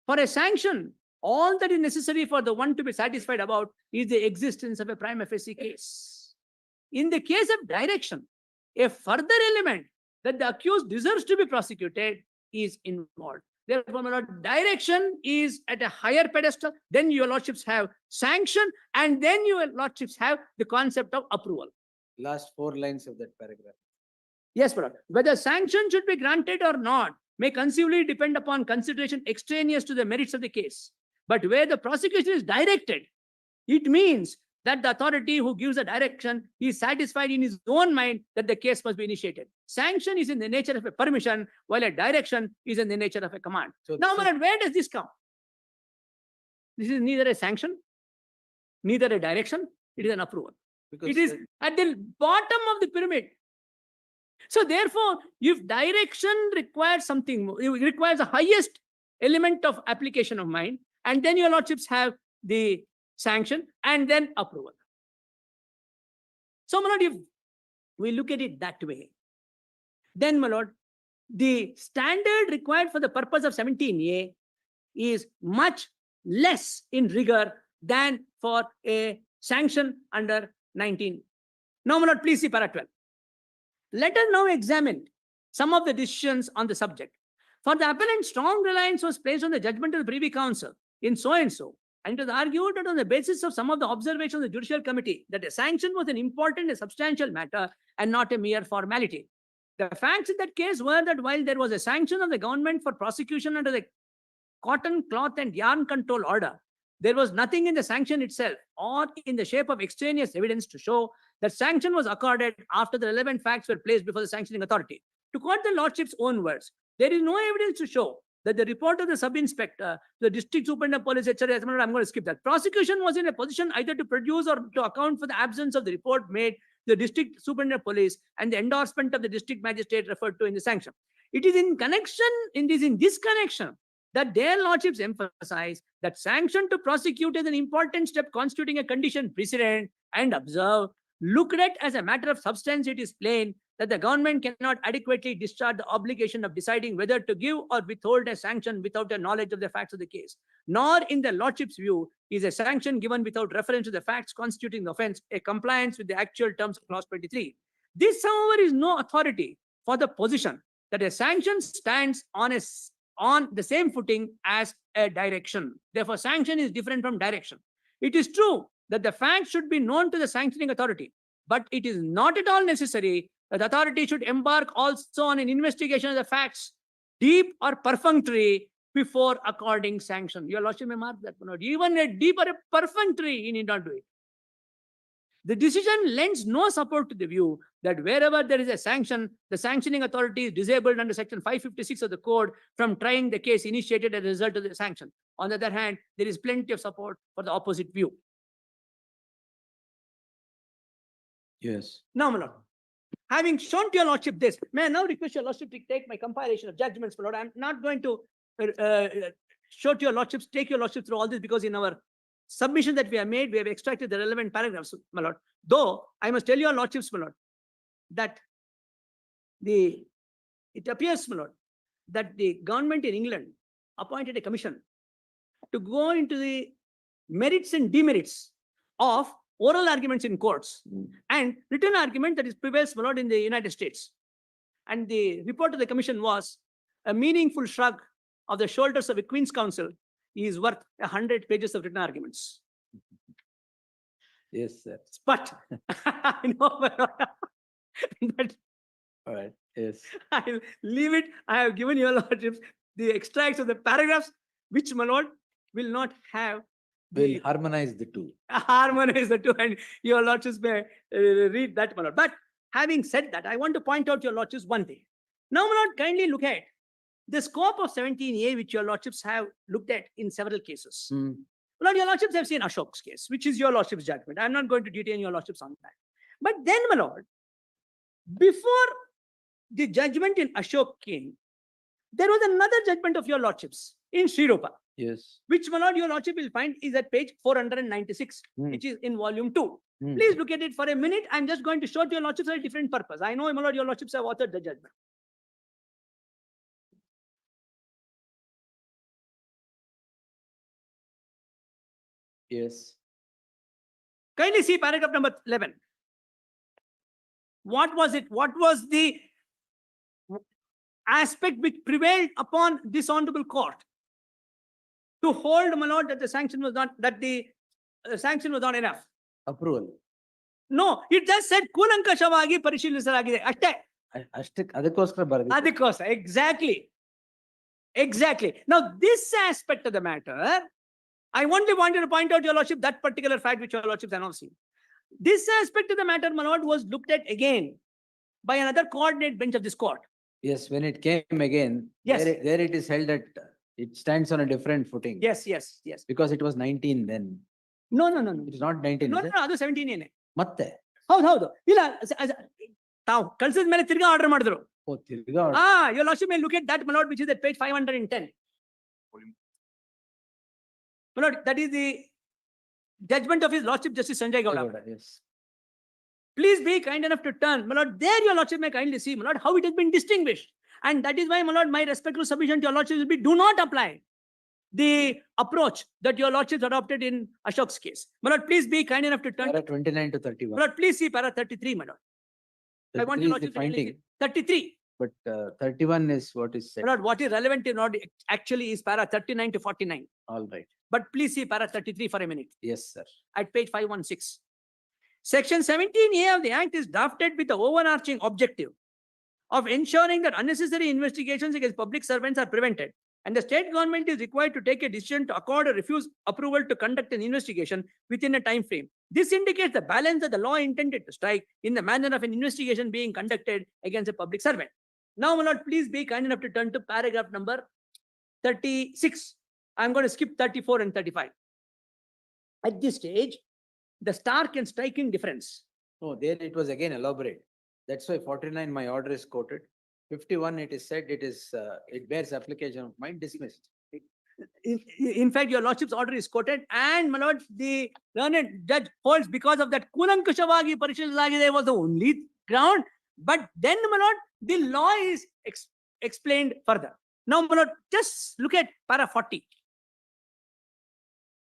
For a sanction, all that is necessary for the one to be satisfied about is the existence of a prima facie case. In the case of direction, a further element that the accused deserves to be prosecuted is involved. Therefore, my lord, direction is at a higher pedestal. Then your lordships have sanction, and then your lordships have the concept of approval. Last 4 lines of that paragraph. Yes, my lord. Whether sanction should be granted or not may conceivably depend upon consideration extraneous to the merits of the case. But where the prosecution is directed, it means that the authority who gives the direction is satisfied in his own mind that the case must be initiated. Sanction is in the nature of a permission, while a direction is in the nature of a command. So Now, my lord, where does this come? This is neither a sanction, neither a direction, it is an approval. Because It is at the bottom of the pyramid. So therefore, if direction requires something more, it requires the highest element of application of mind, and then your lordships have the sanction and then approval. So, my lord, if we look at it that way, then, my lord, the standard required for the purpose of 17A is much less in rigor than for a sanction under 19. Now, my lord, please see para 12. Let us now examine some of the decisions on the subject. For the appellant, strong reliance was placed on the judgment of the Privy Council in so and so, and it was argued that on the basis of some of the observations of the Judicial Committee that a sanction was an important and substantial matter and not a mere formality. The facts in that case were that while there was a sanction of the government for prosecution under the Cotton, Cloth and Yarn Control Order, there was nothing in the sanction itself or in the shape of extraneous evidence to show that sanction was accorded after the relevant facts were placed before the sanctioning authority. To quote the lordship's own words, there is no evidence to show that the report of the sub-inspector, the district superintendent of police, etc. I'm going to skip that. Prosecution was in a position either to produce or to account for the absence of the report made to the district superintendent of police and the endorsement of the district magistrate referred to in the sanction. It is in this connection that their lordships emphasize that sanction to prosecute is an important step constituting a condition precedent and observe Looked at as a matter of substance, it is plain that the government cannot adequately discharge the obligation of deciding whether to give or withhold a sanction without a knowledge of the facts of the case. Nor, in the Lordship's view, is a sanction given without reference to the facts constituting the offence a compliance with the actual terms of clause 23. This, however, is no authority for the position that a sanction stands on the same footing as a direction. Therefore, sanction is different from direction. It is true that the facts should be known to the sanctioning authority, but it is not at all necessary that the authority should embark also on an investigation of the facts, deep or perfunctory, before according sanction. Your Lordship may mark that one out. Even a deep or a perfunctory, he need not do it. The decision lends no support to the view that wherever there is a sanction, the sanctioning authority is disabled under section 556 of the code from trying the case initiated as a result of the sanction. On the other hand, there is plenty of support for the opposite view. Yes. Now, my lord, having shown to your lordship this, may I now request your lordship to take my compilation of judgments, my lord. I'm not going to show to your lordships, take your lordship through all this, because in our submission that we have made, we have extracted the relevant paragraphs, my lord. Though I must tell your lordships, my lord, that it appears, my lord, that the government in England appointed a commission to go into the merits and demerits of oral arguments in courts and written argument that is prevails, my lord, in the United States. And the report of the commission was a meaningful shrug of the shoulders of a Queen's Counsel is worth 100 pages of written arguments. Yes, sir. But I know, my lord, but All right. Yes. I'll leave it. I have given your lordships the extracts of the paragraphs, which, my lord, will not have We'll the harmonize the two. harmonize the two, and your lordships may read that, my lord. But having said that, I want to point out your lordships one thing. Now, my lord, kindly look at the scope of 17A, which your lordships have looked at in several cases. Hmm. Lord, your lordships have seen Ashok's case, which is your lordship's judgment. I'm not going to detain your lordships on that. But then, my lord, before the judgment in Ashok came, there was another judgment of your lordships in Sri Rupa, Yes. which, my lord, your lordship will find is at page 496, Hmm. which is in volume 2. Hmm. Please look at it for a minute. I'm just going to show to your lordships for a different purpose. I know, my lord, your lordships have authored the judgment. Yes. Kindly see paragraph number 11. What was it? What was the aspect which prevailed upon this honorable court to hold, my lord, that the sanction was not, that the sanction was not enough? Approval. No, it just said ಕೂಲಂಕಷವಾಗಿ ಪರಿಶೀಲಿಸಲಾಗಿದೆ ಅಷ್ಟೇ. ಅಷ್ಟಕ್ಕೆ ಅದಕ್ಕೋಸ್ಕರ ಬರೆದಿದ್ದು. ಅದಕ್ಕೋಸ್ಕರ, exactly. Now, this aspect of the matter, I only wanted to point out, your lordship, that particular fact which your lordships have not seen. This aspect of the matter, my lord, was looked at again by another coordinate bench of this court. Yes, when it came again, Yes. there it is held that it stands on a different footing. Yes. Because it was 19 then. No. It is not 19, is it? ಅದು 17 ಏನೆ. ಮತ್ತೆ? ಹೌದು. ಇಲ್ಲ, ತಾವು ಕಳ್ಸಿದ ಮೇಲೆ ತಿರ್ಗಾ order ಮಾಡಿದ್ರು. ಓ, ತಿರ್ಗಾ Your lordship may look at that, my lord, which is at page 510. My lord, that is the judgment of his lordship Justice Sanjay Gowda. Yes. Please be kind enough to turn, my lord. There your lordship may kindly see, my lord, how it has been distinguished. And that is why, my lord, my respectful submission to your lordship will be, do not apply the approach that your lordship adopted in Ashok's case. My lord, please be kind enough to turn. Para 29 to 31. My lord, please see para 33, my lord. I want 33 your is the lordship to kindly finding, see. 33. but 31 is what is said. My lord, what is relevant in order actually is para 39 to 49. All right. But please see para 33 for a minute Yes, sir. at page 516. Section 17A of the Act is drafted with the overarching objective of ensuring that unnecessary investigations against public servants are prevented, and the state government is required to take a decision to accord or refuse approval to conduct an investigation within a time frame. This indicates the balance that the law intended to strike in the manner of an investigation being conducted against a public servant. Now, my lord, please be kind enough to turn to paragraph number 36. I'm going to skip 34 and 35. At this stage, the stark and striking difference. No, there it was again elaborate. That's why 49, my order is quoted. 51, it is said it is, it bears application of mine, dismissed. In fact, your lordship's order is quoted, and my lord, the learned judge holds because of that Kulankushavagi Parishilagi, there was the only ground. But then, my lord, the law is explained further. Now, my lord, just look at para 40.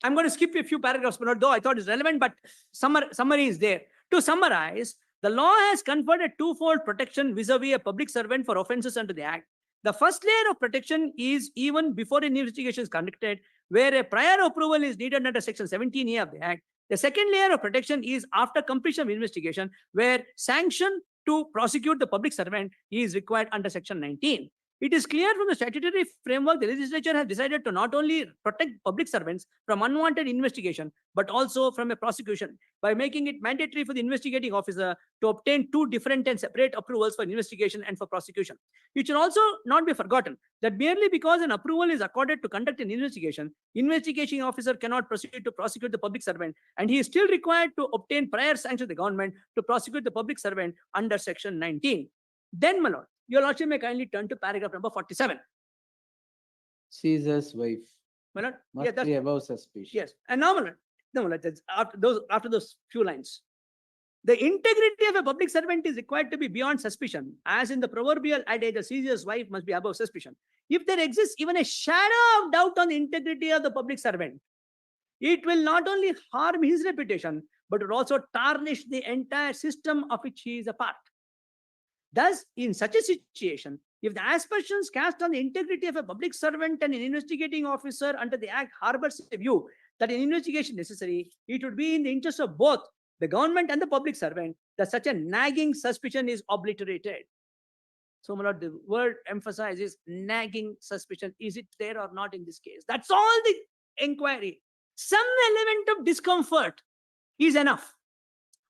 I'm going to skip a few paragraphs, my lord, though I thought it's relevant, but summary is there. To summarize, the law has conferred a twofold protection vis-a-vis a public servant for offences under the Act. The first layer of protection is even before an investigation is conducted, where a prior approval is needed under Section 17A of the Act. The second layer of protection is after completion of investigation, where sanction to prosecute the public servant is required under Section 19. It is clear from the statutory framework the legislature has decided to not only protect public servants from unwanted investigation, but also from a prosecution by making it mandatory for the investigating officer to obtain two different and separate approvals for investigation and for prosecution. It should also not be forgotten that merely because an approval is accorded to conduct an investigation, investigating officer cannot proceed to prosecute the public servant, and he is still required to obtain prior sanction of the government to prosecute the public servant under Section 19. Then, my lord, your lordship may kindly turn to paragraph number 47. Caesar's wife My lord, must be above suspicion. yes. And now, my lord, no, my lord, that's after those few lines. The integrity of a public servant is required to be beyond suspicion, as in the proverbial adage, a Caesar's wife must be above suspicion. If there exists even a shadow of doubt on the integrity of the public servant, it will not only harm his reputation, but would also tarnish the entire system of which he is a part. Thus, in such a situation, if the aspersions cast on the integrity of a public servant and an investigating officer under the Act harbors a view that an investigation is necessary, it would be in the interest of both the government and the public servant that such a nagging suspicion is obliterated. So, my lord, the word emphasizes nagging suspicion. Is it there or not in this case? That's all the inquiry. Some element of discomfort is enough.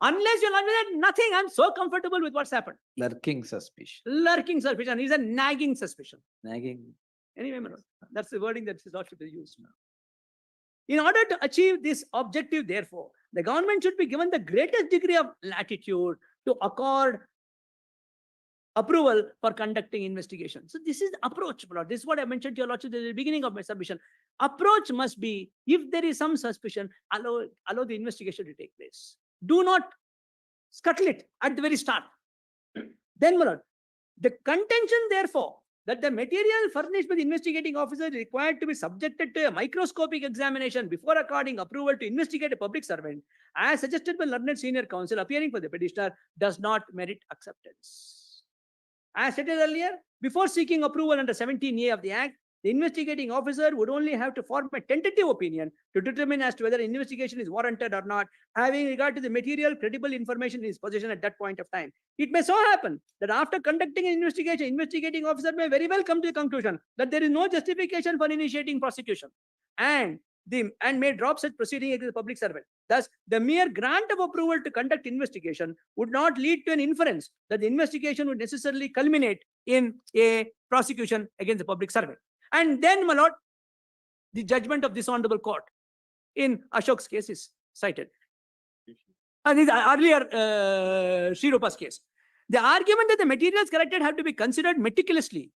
Unless you're not with nothing, I'm so comfortable with what's happened. Lurking suspicion. Lurking suspicion is a nagging suspicion. Nagging. Anyway, my lord, that's the wording that his lordship is used now. In order to achieve this objective, therefore, the government should be given the greatest degree of latitude to accord approval for conducting investigation. So this is the approach, my lord. This is what I mentioned to your lordship at the beginning of my submission. Approach must be, if there is some suspicion, allow the investigation to take place. Do not scuttle it at the very start. Then, my lord, the contention, therefore, that the material furnished by the investigating officer is required to be subjected to a microscopic examination before according approval to investigate a public servant, as suggested by learned senior counsel appearing for the petitioner, does not merit acceptance. As stated earlier, before seeking approval under 17A of the Act, the investigating officer would only have to form a tentative opinion to determine as to whether an investigation is warranted or not, having regard to the material credible information in his possession at that point of time. It may so happen that after conducting an investigation, investigating officer may very well come to the conclusion that there is no justification for initiating prosecution and may drop such proceeding against the public servant. Thus, the mere grant of approval to conduct investigation would not lead to an inference that the investigation would necessarily culminate in a prosecution against the public servant. And then, my lord, the judgment of this honorable court in Ashok's case is cited. And this earlier Sri Rupa's case. The argument that the materials collected have to be considered meticulously,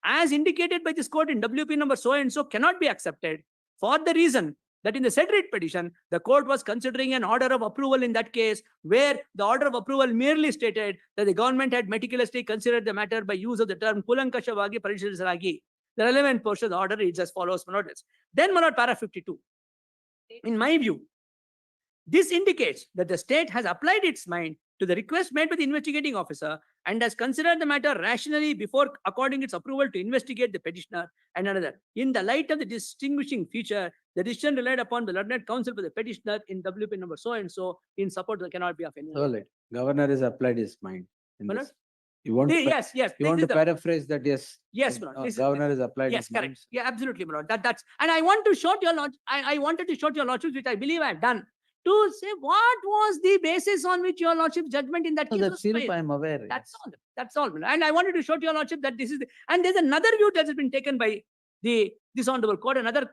as indicated by this court in WP number so and so, cannot be accepted for the reason that in the said writ petition, the court was considering an order of approval in that case, where the order of approval merely stated that the government had meticulously considered the matter by use of the term Kulankashavagi Parishilagi. The relevant portion of the order reads as follows, my lord. Then, my lord, para 52. In my view, this indicates that the state has applied its mind to the request made by the investigating officer and has considered the matter rationally before according its approval to investigate the petitioner and another. In the light of the distinguishing feature, the decision relied upon the learned counsel for the petitioner in WP number so and so in support that cannot be of any. So late. Governor has applied his mind. In My this. lord? You want to, Yes. you this want is to paraphrase that? Yes. Yes, my lord. This is- Governor has applied Yes, his mind. correct. Yeah, absolutely, my lord. That's, and I want to show your lord. I wanted to show your lordship, which I believe I have done, to say what was the basis on which your lordship's judgment in that So case that's was still made. I am aware. That's all. That's all. And I wanted to show to your lordship that this is the, and there's another view that has been taken by this honorable court, another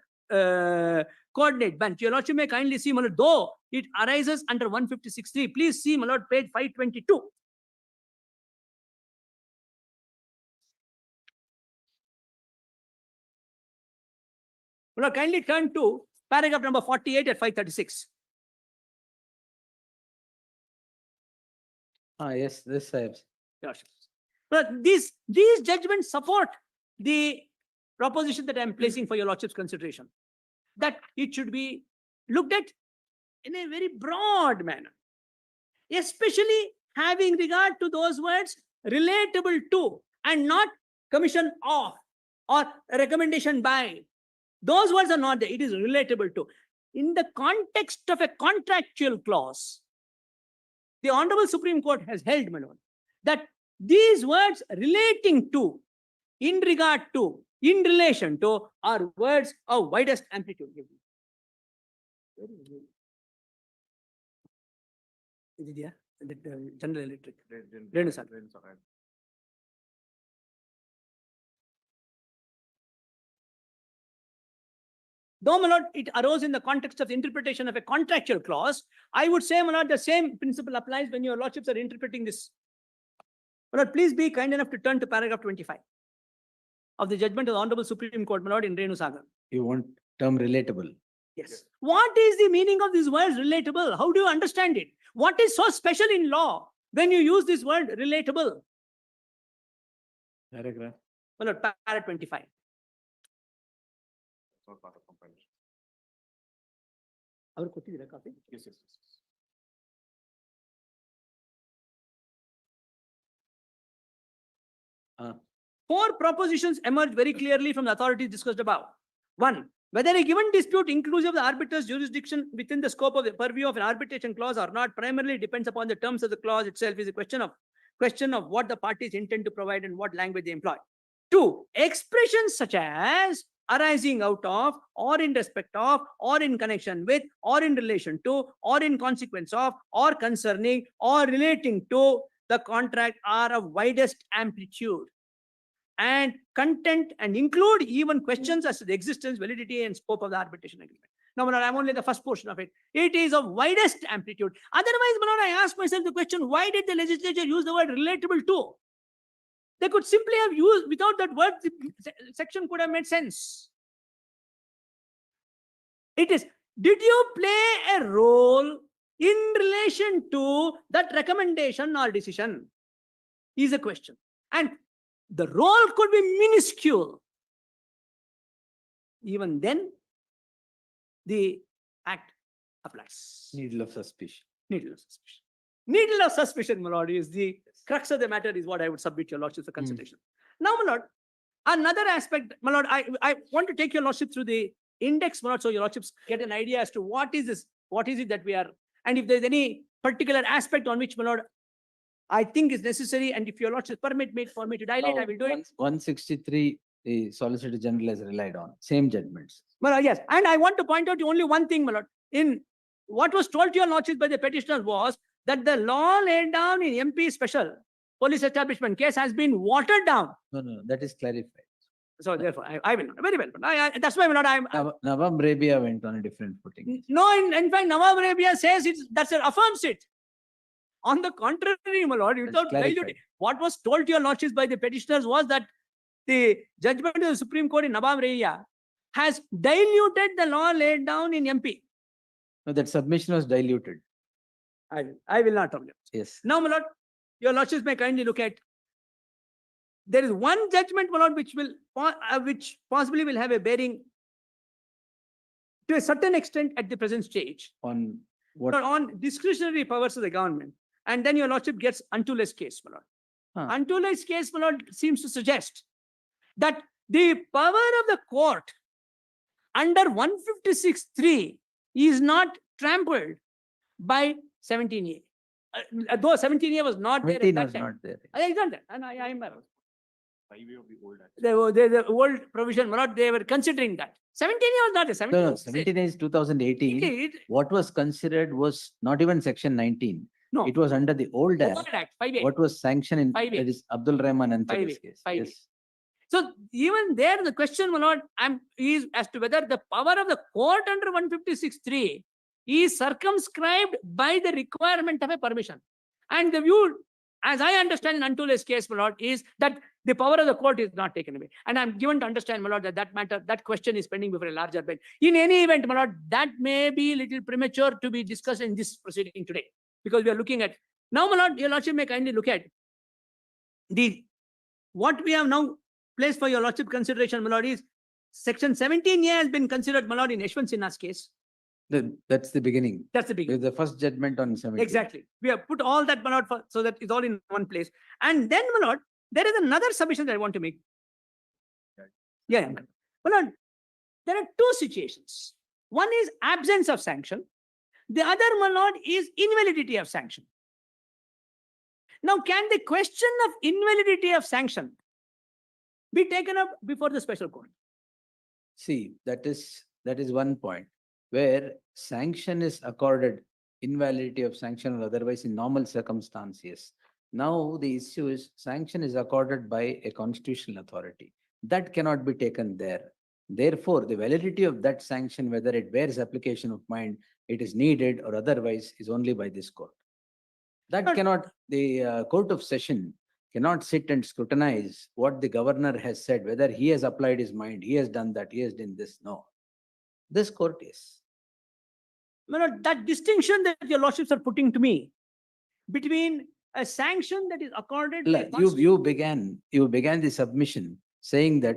coordinate bench. Your lordship may kindly see, my lord, though it arises under 156.3. Please see, my lord, page 522. Will you kindly turn to paragraph number 48 at 536. Yes, this I have. But these judgments support the proposition that I am placing for your lordship's consideration, that it should be looked at in a very broad manner, especially having regard to those words relatable to and not commission of or recommendation by. Those words are not there. It is relatable to. In the context of a contractual clause, the Honorable Supreme Court has held, my lord, that these words relating to, in regard to, in relation to, are words of widest amplitude. Is it here? General Electric. Renaissance. Though, my lord, it arose in the context of the interpretation of a contractual clause, I would say, my lord, the same principle applies when your lordships are interpreting this. My lord, please be kind enough to turn to paragraph 25 of the judgment of the Honorable Supreme Court, my lord, in Renu Sagar. You want term relatable? Yes. What is the meaning of this word relatable? How do you understand it? What is so special in law when you use this word relatable? Paragraph. My lord, paragraph 25. Not part of compilation. Our ಕೊಟ್ಟಿದ್ದೀರಾ copy? Yes. Four propositions emerge very clearly from the authorities discussed above. One, whether a given dispute inclusive of the arbitrator's jurisdiction within the scope of the purview of an arbitration clause or not primarily depends upon the terms of the clause itself is a question of what the parties intend to provide and what language they employ. Two, expressions such as arising out of, or in respect of, or in connection with, or in relation to, or in consequence of, or concerning, or relating to the contract are of widest amplitude and content and include even questions as to the existence, validity, and scope of the arbitration agreement. Now, I'm only the first portion of it. It is of widest amplitude. Otherwise, I ask myself the question, why did the legislature use the word relatable to? They could simply have used, without that word, the section could have made sense. It is, did you play a role in relation to that recommendation or decision? Is a question. And the role could be minuscule. Even then, the act applies. Needle of suspicion. Needle of suspicion. Needle of suspicion, my lord, is the crux of the matter, is what I would submit your lordship for consideration. Now, my lord, another aspect, my lord, I want to take your lordship through the index, my lord, so your lordships get an idea as to what is this, what is it that we are, and if there's any particular aspect on which, my lord, I think is necessary, and if your lordship permit me for me to dilate, I will do it. 163, the Solicitor General has relied on same judgments. Well, yes, and I want to point out only one thing, my lord. In what was told to your lordship by the petitioners was that the law laid down in MP Special Police Establishment case has been watered down. No, that is clarified. So therefore, I will not. Very well. That's why, my lord, I'm. Nawab Rabia went on a different footing. No, in fact, Nawab Rabia says that affirms it. On the contrary, my lord, without diluting, what was told to your lordships by the petitioners was that the judgment of the Supreme Court in Nawab Rabia has diluted the law laid down in MP. No, that submission was diluted. I will not object. Yes. Now, my lord, your lordships may kindly look at. There is one judgment, my lord, which possibly will have a bearing to a certain extent at the present stage. On what? On discretionary powers of the government. And then your lordship gets Unto-less case, my lord. Unto-less case, my lord, seems to suggest that the power of the court under 156(3) is not trampled by 17A. Though 17A was not there. 17 was not there. I done that. And I am. 5A of the old act. The old provision, my lord, they were considering that. 17A was not there. 17A No, 17 is 2018. What was considered was not even section 19. No. It was under the old act. 5A. What was sanctioned in 5A. that is Abdul Rahman Ansari's 5A. case. 5A. Yes. So even there, the question, my lord, is as to whether the power of the court under 156(3) is circumscribed by the requirement of a permission. And the view, as I understand in Unto-less case, my lord, is that The power of the court is not taken away. And I'm given to understand, my lord, that that matter, that question is pending before a larger bench. In any event, my lord, that may be little premature to be discussed in this proceeding today, because we are looking at, now, my lord, your lordship may kindly look at what we have now placed for your lordship consideration, my lord, is section 17A has been considered, my lord, in Yashwant Sinha's case. That's the beginning. That's the beginning. The first judgment on 17. Exactly. We have put all that, my lord, so that it's all in one place. And then, my lord, there is another submission that I want to make. Yeah. My lord, there are two situations. One is absence of sanction. The other, my lord, is invalidity of sanction. Now, can the question of invalidity of sanction be taken up before the special court? See, that is one point where sanction is accorded, invalidity of sanction or otherwise in normal circumstances. Now the issue is sanction is accorded by a constitutional authority. That cannot be taken there. Therefore, the validity of that sanction, whether it bears application of mind, it is needed or otherwise, is only by this court. That But- cannot, the Court of Session cannot sit and scrutinize what the governor has said, whether he has applied his mind, he has done that, he has done this. No. This court is. My lord, that distinction that your lordships are putting to me between a sanction that is accorded by Look, you began the submission saying that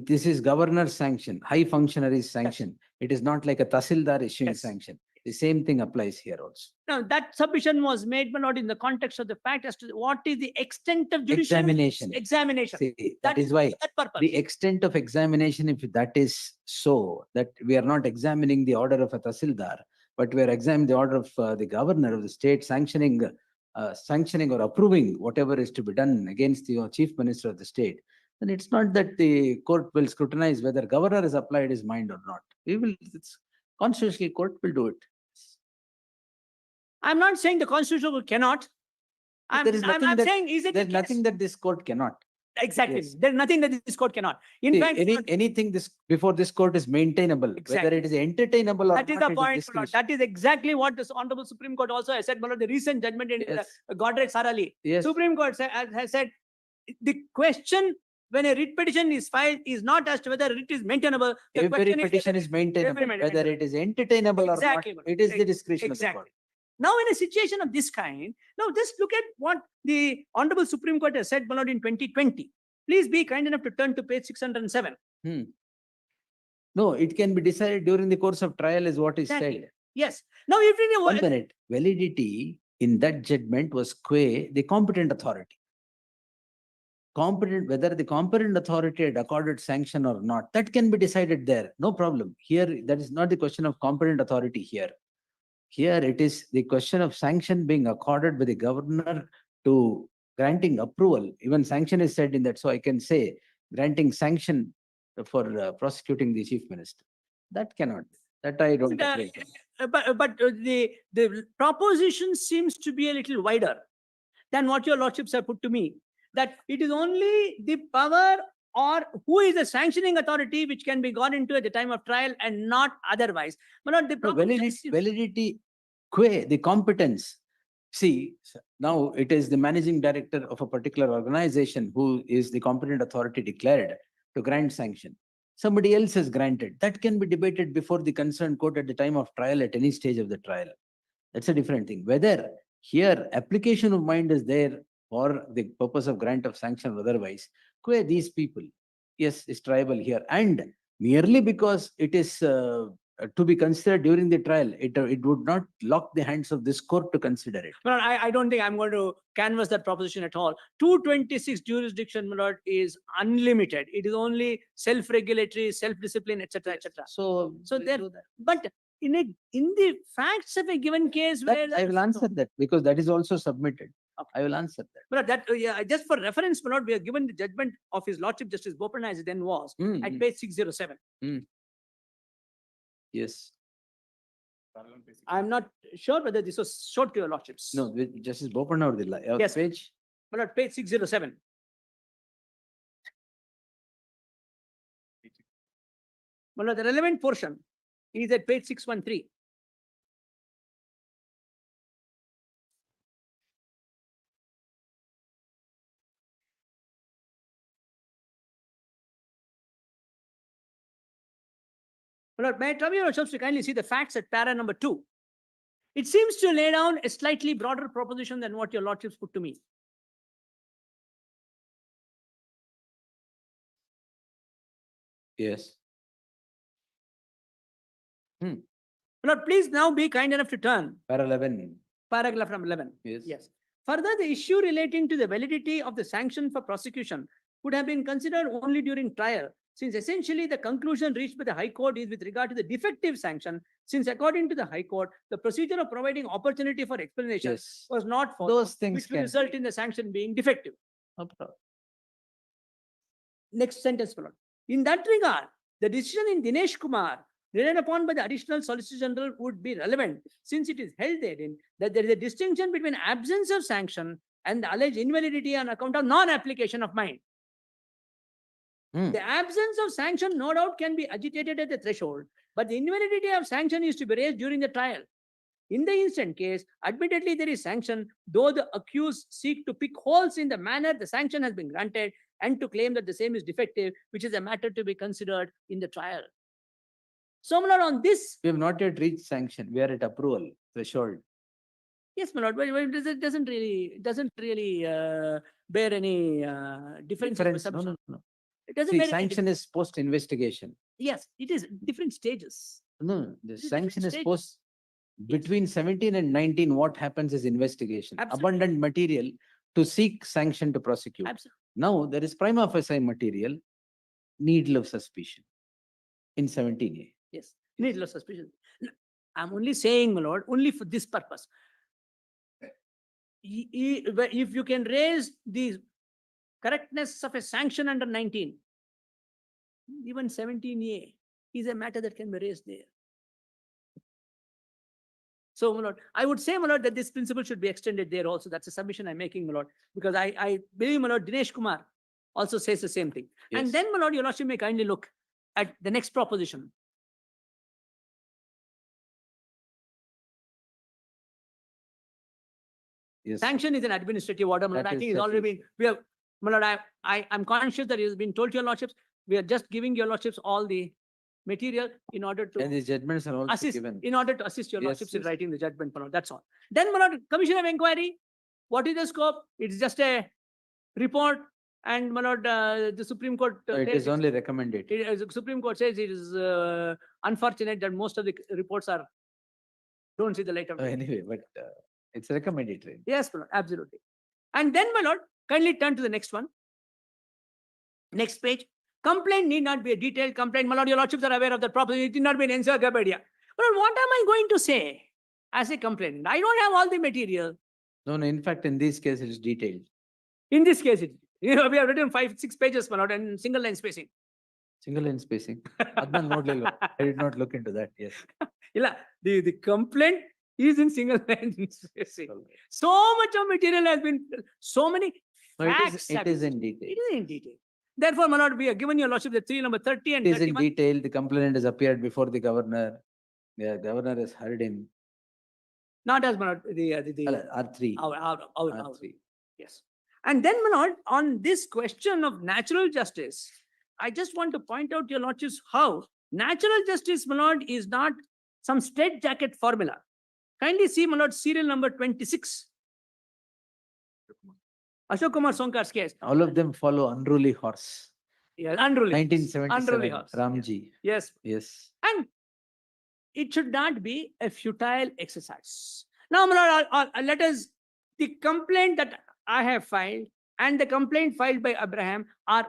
this is governor's sanction, high functionary's sanction. It is not like a Tahsildar issuing Yes. sanction. The same thing applies here also. Now, that submission was made, but not in the context of the fact as to what is the extent of judicial Examination. examination. See, That that is why that purpose. the extent of examination, if that is so, that we are not examining the order of a Tahsildar, but we are examining the order of the governor of the state sanctioning or approving whatever is to be done against the chief minister of the state, then it's not that the court will scrutinize whether governor has applied his mind or not. It's constitutional court will do it. I'm not saying the constitutional court cannot. I'm There is nothing that- saying, is it There's the case? nothing that this court cannot. Exactly. Yes. There's nothing that this court cannot. In See, fact, anything before this court is maintainable, Exactly. whether it is entertainable or that is not, the it point, my lord. discretion. That is exactly what the Honorable Supreme Court also has said, my lord, the recent judgment in Yes. Godrej Sarali. Yes. Supreme Court has said the question when a writ petition is filed is not as to whether writ is maintainable. The Every question petition is maintainable, maintainable. whether it is entertainable or not, Exactly, it is the Ex- discretion of the court. Exactly. Now, in a situation of this kind, now just look at what the Honorable Supreme Court has said, my lord, in 2020. Please be kind enough to turn to page 607. No, it can be decided during the course of trial is what is Exactly. said. Yes. Now, if it One is minute, validity in that judgment was qua the competent authority. Whether the competent authority had accorded sanction or not, that can be decided there, no problem. Here, that is not the question of competent authority here. Here it is the question of sanction being accorded by the governor to granting approval. Even sanction is said in that. So I can say granting sanction for prosecuting the chief minister. That cannot. That I don't agree. but the proposition seems to be a little wider than what your lordships have put to me. That it is only the power or who is the sanctioning authority which can be gone into at the time of trial and not otherwise. But not the No, proposition seems- validity, qua the competence. See, now it is the managing director of a particular organization who is the competent authority declared to grant sanction. Somebody else has granted. That can be debated before the concerned court at the time of trial at any stage of the trial. That's a different thing. Whether here application of mind is there for the purpose of grant of sanction or otherwise, qua these people, yes, is tribal here. And merely because it is to be considered during the trial, it would not lock the hands of this court to consider it. But I don't think I'm going to canvass that proposition at all. 226 jurisdiction, my lord, is unlimited. It is only self-regulatory, self-discipline, etc., etc. So we there- do that. But in the facts of a given case where I will answer that because that is also submitted. Okay. I will answer that. But that yeah, just for reference, my lord, we are given the judgment of His Lordship Justice Bopanna as it then was at page 607. Yes. I'm not sure whether this was showed to your lordships. No, Justice Bopanna or the Yes. page. But at page 607. Well, the relevant portion is at page 613. My lord, may I trouble your lordships to kindly see the facts at para number 2. It seems to lay down a slightly broader proposition than what your lordships put to me. Yes. My lord, please now be kind enough to turn Para 11. paragraph number 11. Yes. Yes. Further, the issue relating to the validity of the sanction for prosecution would have been considered only during trial, since essentially the conclusion reached by the High Court is with regard to the defective sanction, since according to the High Court, the procedure of providing opportunity for explanation Yes. was not followed, Those things which will can. result in the sanction being defective. No problem. Next sentence, my lord. In that regard, the decision in Dinesh Kumar relied upon by the additional Solicitor General would be relevant, since it is held therein that there is a distinction between absence of sanction and the alleged invalidity on account of non-application of mind. The absence of sanction, no doubt, can be agitated at the threshold, but the invalidity of sanction is to be raised during the trial. In the instant case, admittedly there is sanction, though the accused seek to pick holes in the manner the sanction has been granted and to claim that the same is defective, which is a matter to be considered in the trial. So, my lord, on this, We have not yet reached sanction. We are at approval threshold. yes, my lord, but it doesn't really bear any difference. in Difference. No, perception. no, no. It doesn't See, bear any sanction is post investigation. Yes, it is different stages. No, the is sanction different is stages. post between 17 and 19. What happens is investigation. Absolutely. Abundant material to seek sanction to prosecute. Absolutely. Now there is prima facie material, needle of suspicion in 17A. Yes, needless suspicion. I'm only saying, my lord, only for this purpose. If you can raise the correctness of a sanction under 19, even 17A is a matter that can be raised there. So, my lord, I would say, my lord, that this principle should be extended there also. That's a submission I'm making, my lord, because I believe, my lord, Dinesh Kumar also says the same thing. And Yes. then, my lord, your lordship may kindly look at the next proposition. Yes. Sanction is an administrative order, my lord. That I is- think it's that already is- been, we have, my lord, I'm conscious that it has been told to your lordships. We are just giving your lordships all the material in order And to the judgments are also assist, given. in order to assist your Yes, lordships in yes. writing the judgment, my lord. That's all. Then, my lord, Commission of Inquiry, what is the scope? It's just a report, and my lord, the Supreme Court. No, it says is only recommended. the Supreme Court says it is unfortunate that most of the reports don't see the light of day. Anyway, but it's recommendatory. Yes, my lord, absolutely. And then, my lord, kindly turn to the next one. Next page. Complaint need not be a detailed complaint. My lord, your lordships are aware of that proposition. It need not be an encyclopedia. But what am I going to say as a complainant? I don't have all the material. No, no, in fact, in this case, it is detailed. In this case, we have written 5-6 pages, my lord, and single line spacing. Single line spacing. Adnan Nodlilo. I did not look into that. Yes. Illa, the complaint is in single line spacing. So much of material has been, so many No, facts. it have is been- in detail. It is in detail. Therefore, my lord, we are given your lordship the 3 number 30 and It is in 31. detail. The complainant has appeared before the governor. The governor has heard him. Not as my lord, R3. our. R3. Yes. And then, my lord, on this question of natural justice, I just want to point out, your lordships, how natural justice, my lord, is not some straitjacket formula. Kindly see, my lord, serial number 26. Ashok Kumar Sonkar's case. All of them follow unruly horse. Yes, unruly. 1977. horse. Ramji. Yes. Yes. And it should not be a futile exercise. Now, my lord, let us, the complaint that I have filed and the complaint filed by Abraham are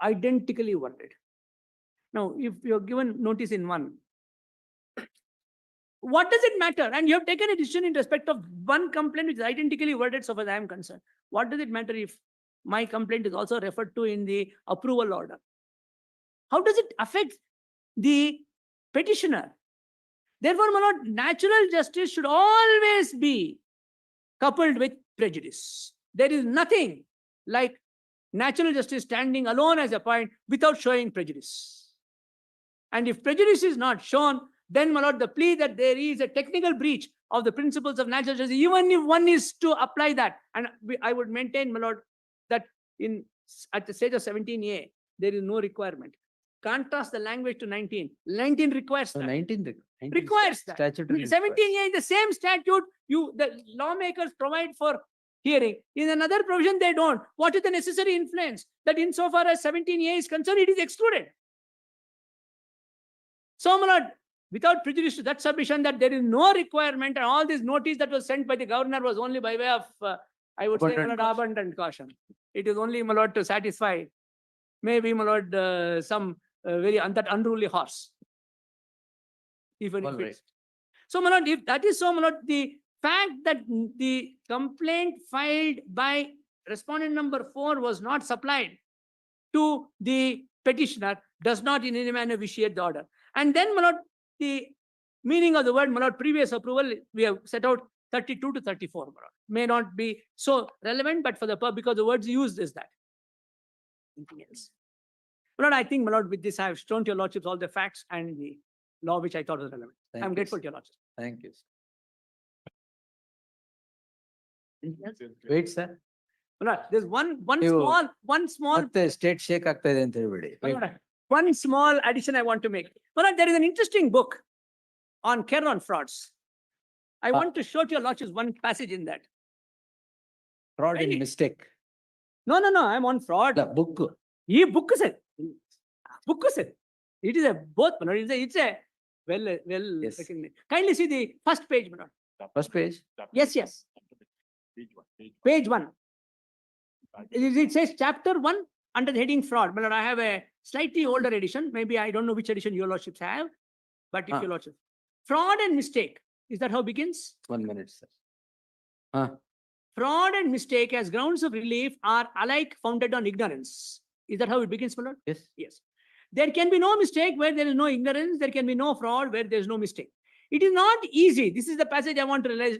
identically worded. Now, if you're given notice in one, what does it matter? And you have taken a decision in respect of one complaint which is identically worded, so far as I am concerned. What does it matter if my complaint is also referred to in the approval order? How does it affect the petitioner? Therefore, my lord, natural justice should always be coupled with prejudice. There is nothing like natural justice standing alone as a point without showing prejudice. And if prejudice is not shown, then, my lord, the plea that there is a technical breach of the principles of natural justice, even if one is to apply that, and I would maintain, my lord, that at the stage of 17A, there is no requirement. contrast the language to 19. 19 requires So that. 19 Requires that. statutory. 17A is the same statute, the lawmakers provide for hearing. In another provision, they don't. What is the necessary influence? That insofar as 17A is concerned, it is excluded. So, my lord, without prejudice to that submission that there is no requirement and all this notice that was sent by the governor was only by way of, I would say, my Abundant lord, abundant caution. It is only, my lord, to satisfy, maybe, my lord, some very that unruly horse. Even All if right. it's. So, my lord, if that is so, my lord, the fact that the complaint filed by respondent number 4 was not supplied to the petitioner does not in any manner vitiate the order. And then, my lord, the meaning of the word, my lord, previous approval, we have set out 32 to 34, my lord. May not be so relevant, but for the purpose, because the words used is that. Anything else? My lord, I think, my lord, with this, I have shown to your lordships all the facts and the law which I thought was relevant. Thank I'm you, grateful sir. to your lordship. Thank you. Sir. Anything else? Wait, sir. My lord, there's one You- small ಮತ್ತೆ state shake ಆಗ್ತಾ ಇದೆ ಅಂತ ಹೇಳ್ಬೇಡಿ. My lord, one small addition I want to make. My lord, there is an interesting book on Kerala frauds. I Ah. want to show to your lordships one passage in that. Fraud and Really? mistake. No, I'm on fraud. ಅಲ್ಲ book. Ye book sir. Book sir. It is a both, my lord. It's a well Yes. recognized. Kindly see the first page, my lord. First page. Yes. Page 1. It says chapter 1 under the heading fraud. My lord, I have a slightly older edition. Maybe I don't know which edition your lordships have, but if Ah. your lordship. Fraud and mistake. Is that how it begins? 1 minute, sir. Fraud and mistake as grounds of relief are alike founded on ignorance. Is that how it begins, my lord? Yes. Yes. There can be no mistake where there is no ignorance. There can be no fraud where there is no mistake. It is not easy. This is the passage I want to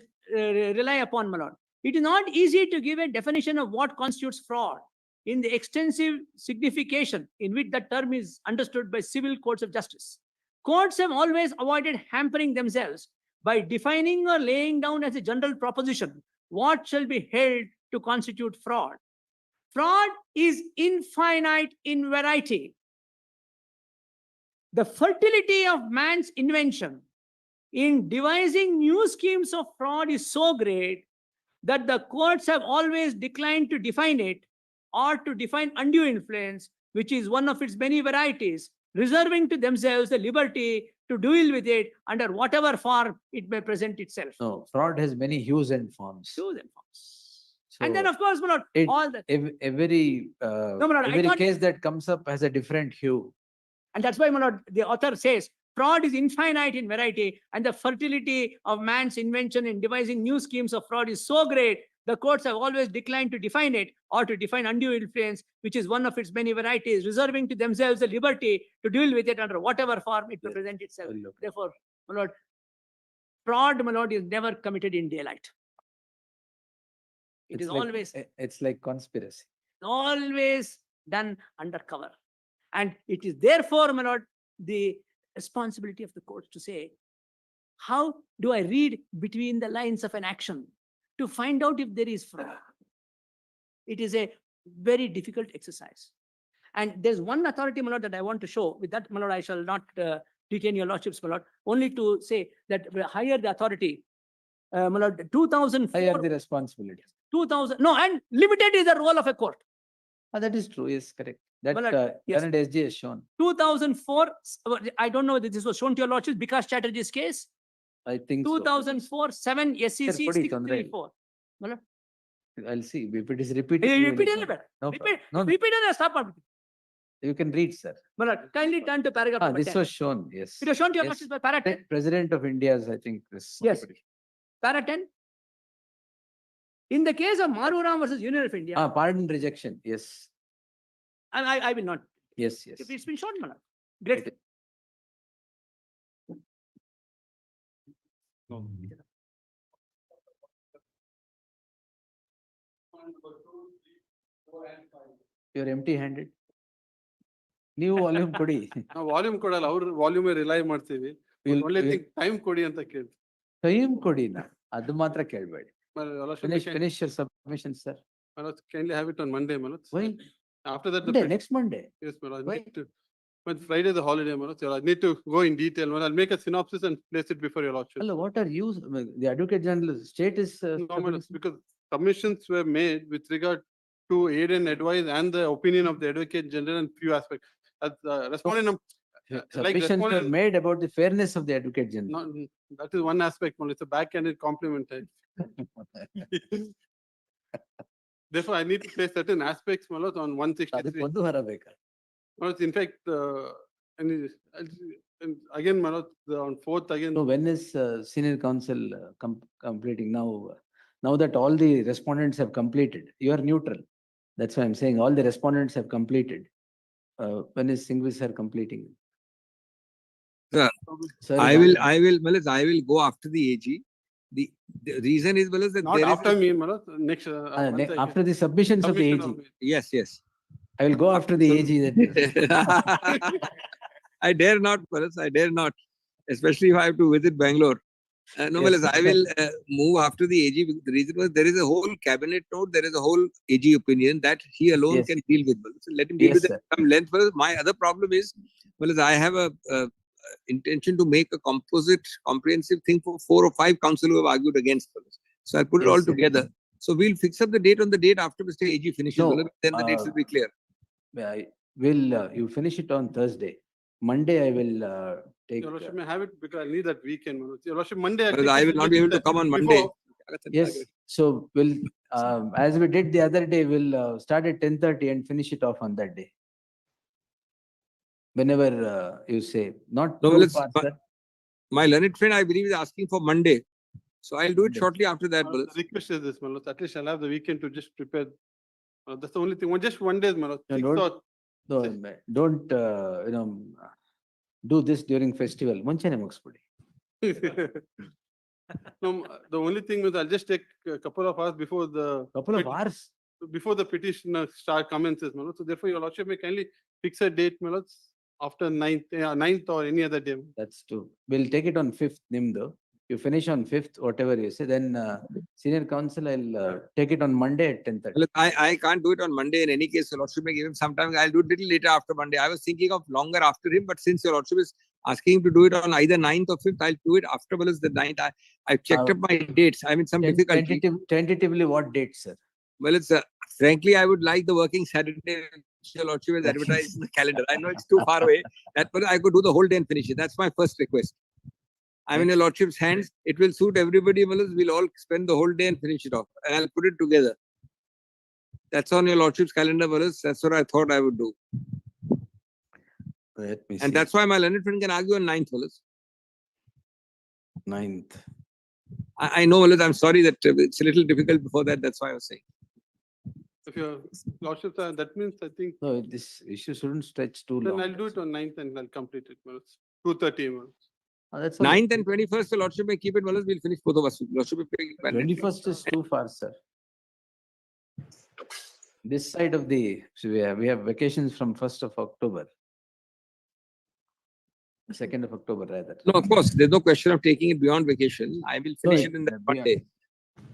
rely upon, my lord. It is not easy to give a definition of what constitutes fraud in the extensive signification in which that term is understood by civil courts of justice. Courts have always avoided hampering themselves by defining or laying down as a general proposition what shall be held to constitute fraud. Fraud is infinite in variety. The fertility of man's invention in devising new schemes of fraud is so great that the courts have always declined to define it or to define undue influence, which is one of its many varieties, reserving to themselves the liberty to deal with it under whatever form it may present itself. No, fraud has many hues and forms. Choose them. So And then, of course, my lord, it- all the every No, my lord, I every thought- case that comes up has a different hue. And that's why, my lord, the author says fraud is infinite in variety, and the fertility of man's invention in devising new schemes of fraud is so great, the courts have always declined to define it or to define undue influence, which is one of its many varieties, reserving to themselves the liberty to deal with it under whatever form it may Yes. present itself. Well, okay. Therefore, my lord, fraud, my lord, is never committed in daylight. It It's is like- always It's like conspiracy. always done under cover. And it is therefore, my lord, the responsibility of the courts to say, how do I read between the lines of an action to find out if there is fraud? It is a very difficult exercise. And there's one authority, my lord, that I want to show. With that, my lord, I shall not detain your lordships, my lord, only to say that the higher the authority, my lord, 2004, Higher the responsibility. 2000, no, and limited is the role of a court. That is true. Yes, correct. That Well, yes. current SG has shown. 2004, I don't know whether this was shown to your lordships, Bikash Chatterjee's case. I think so. 2004, 7 SCC Sir, put it on the- 634. I'll see if it is repeated. you will Repeat ignore. a little bit. No Repeat, problem. No, repeat and stop. you can read, sir. Kindly turn to paragraph number This 10. was shown. Yes. It was shown to your Yes. lordships by para 10. President of India's, I think. This Yes. Para 10. In the case of Maruram versus Union of India, Pardon rejection. Yes. I will not. Yes. Yes. It's been shown, Malad. Great. It- You're empty handed. ನೀವು volume ಕೊಡಿ. ನಾವು volume ಕೊಡಲ್ಲ, ಅವ್ರ volume rely ಮಾಡ್ತೀವಿ. We'll- ಒಳ್ಳೆ we'll- time ಕೊಡಿ ಅಂತ ಕೇಳ್ತೀವಿ. ಟೈಮ್ ಕೊಡಿ ಅದು ಮಾತ್ರ ಕೇಳಬೇಡಿ. Finish your submission, sir. Kindly have it on Monday, Manoj. Why? After that, Monday, next Monday. yes, Manoj. Why? But Friday is a holiday, my lord, so I need to go in detail. Well, I'll make a synopsis and place it before your lordship. Hello, what are you, the Advocate General, state is. No, my lord, submitting- because submissions were made with regard to aid and advice and the opinion of the Advocate General and few aspects. As respondent, like Submissions were respondent, made about the fairness of the Advocate General. not, that is one aspect, my lord. It's a backhanded compliment. Therefore, I need to place certain aspects, my lord, on ಅದಕ್ಕೆ 163. ಒಂದು ವಾರ ಬೇಕಾ? My lord, in fact, and again, my lord, on 4th again. So when is senior counsel completing now? Now that all the respondents have completed, you are neutral. That's why I'm saying all the respondents have completed. When is Singhvi sir completing? Sir, Sir, I will go after the AG. The reason is, Malas, that Not there is after me, my lord, next. once I after the submissions of the submission AG. of it. Yes, yes. I will go after the AG. I dare not, Malas, I dare not. Especially if I have to visit Bangalore. No, Yes. Malas, I will move after the AG. Because the reason was there is a whole cabinet note, there is a whole AG opinion that he alone Yes. can deal with. Malas. So let him deal Yes, with it sir. at some length. Malas. My other problem is, Malas, I have a intention to make a comprehensive thing for 4 or 5 council who have argued against Malas. So I'll put it Yes, all sir. together. So we'll fix up the date on the date after Mr. AG finishes. No, Malas. Then the dates will be clear. You finish it on Thursday. Monday, I will take. Your lordship may have it because I need that weekend, my lord. Your lordship, Monday. Malas, I will not be able to come on Monday. Yes, so we'll, as we did the other day, we'll start at 10:30 and finish it off on that day. Whenever you say, not No, too well, it's far, but- sir. My learned friend, I believe, is asking for Monday. So I'll do it Monday. shortly after that. My lord, Malas. the request is this, my lord. At least I'll have the weekend to just prepare. That's the only thing. Just 1 day, my lord. No, 6th don't- or Don't, do this during festival. ಮುಂಚೆನೆ ಮುಗಿಸ್ಬಿಡಿ. No, the only thing is I'll just take a couple of hours before the. Couple of hours. Before the petition commences, my lord. So therefore, your lordship may kindly fix a date, my lord, after 9th or any other day. That's true. We'll take it on 5th, Nimdo. You finish on 5th, whatever you say, then senior counsel, I'll take it on Monday at 10:30. Well, I can't do it on Monday in any case. Your Lordship may give him some time. I'll do it little later after Monday. I was thinking of longer after him, but since Your Lordship is asking him to do it on either 9th or 5th, I'll do it after Malas the 9th. I've checked up my dates. I'm in some difficulty. Tentatively, what date, sir? Well, it's frankly, I would like the working Saturday. Your Lordship is advertised in the calendar. I know it's too far away. That but I could do the whole day and finish it. That's my first request. I'm in Your Lordship's hands. It will suit everybody. Malas. We'll all spend the whole day and finish it off. And I'll put it together. That's on Your Lordship's calendar, Malas. That's what I thought I would do. Let me see. And that's why my learned friend can argue on 9th, Malas. 9th. I know, Malas. I'm sorry that it's a little difficult before that. That's why I was saying. If your lordship, that means I think, No, this issue shouldn't stretch too then long. I'll do it on 9th and I'll complete it, my lord. 2:30, my lord. That's all right. 9th and 21st, Your Lordship may keep it, Malas. We'll finish both of us. Lordship will pick it. 21st is too far, sir. This side of the, so we have vacations from 1st of October. 2nd of October, rather. No, of course, there's no question of taking it beyond vacation. I will finish it in that one beyond- day.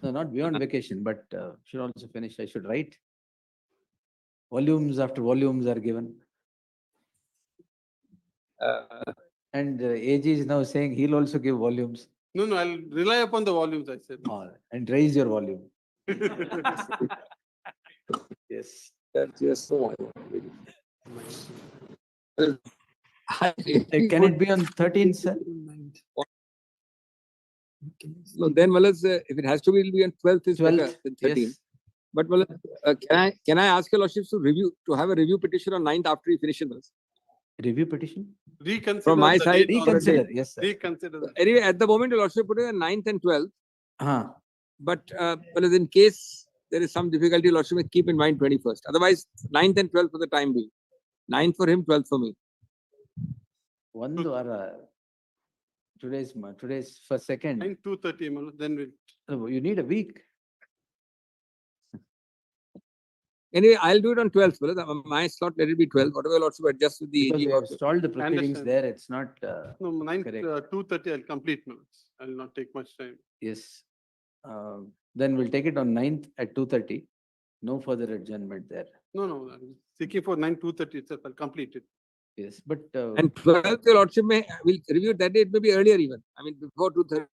No, not beyond vacation, but should also finish. I should write. Volumes after volumes are given. And AG is now saying he'll also give volumes No, I'll rely upon the volumes, I said. and raise your volume. Yes. That's just so. Can it be on 13th, sir? No, then, Malas, if it has to be, it'll be on 12th is better 12th, than 13th. yes. But Malas, can I ask your Lordships to have a review petition on 9th after he finishes this? Review petition? Reconsider. From my the side, date on the Reconsider, date. yes, sir. Reconsider. the- Anyway, at the moment, your Lordship put it on 9th and 12th. Uh-huh. But Malas, in case there is some difficulty, your Lordship may keep in mind 21st. Otherwise, 9th and 12th for the time being. 9th for him, 12th for me. One today's for second. 2:30, my lord, then we'll. You need a week. Anyway, I'll do it on 12th. Malas. My slot, let it be 12th. Whatever your Lordship adjust with the Because AG. we have also. stalled the proceedings understand. there. It's not, No, 9th, Correct. 2:30, I'll complete, my lord. I'll not take much time. yes. Then we'll take it on 9th at 2:30. No further adjournment there. No, I'm seeking for 2:30 itself, I'll complete it. Yes, but And 12th, your lordship will review it that day. It may be earlier even. I mean, before 2:30,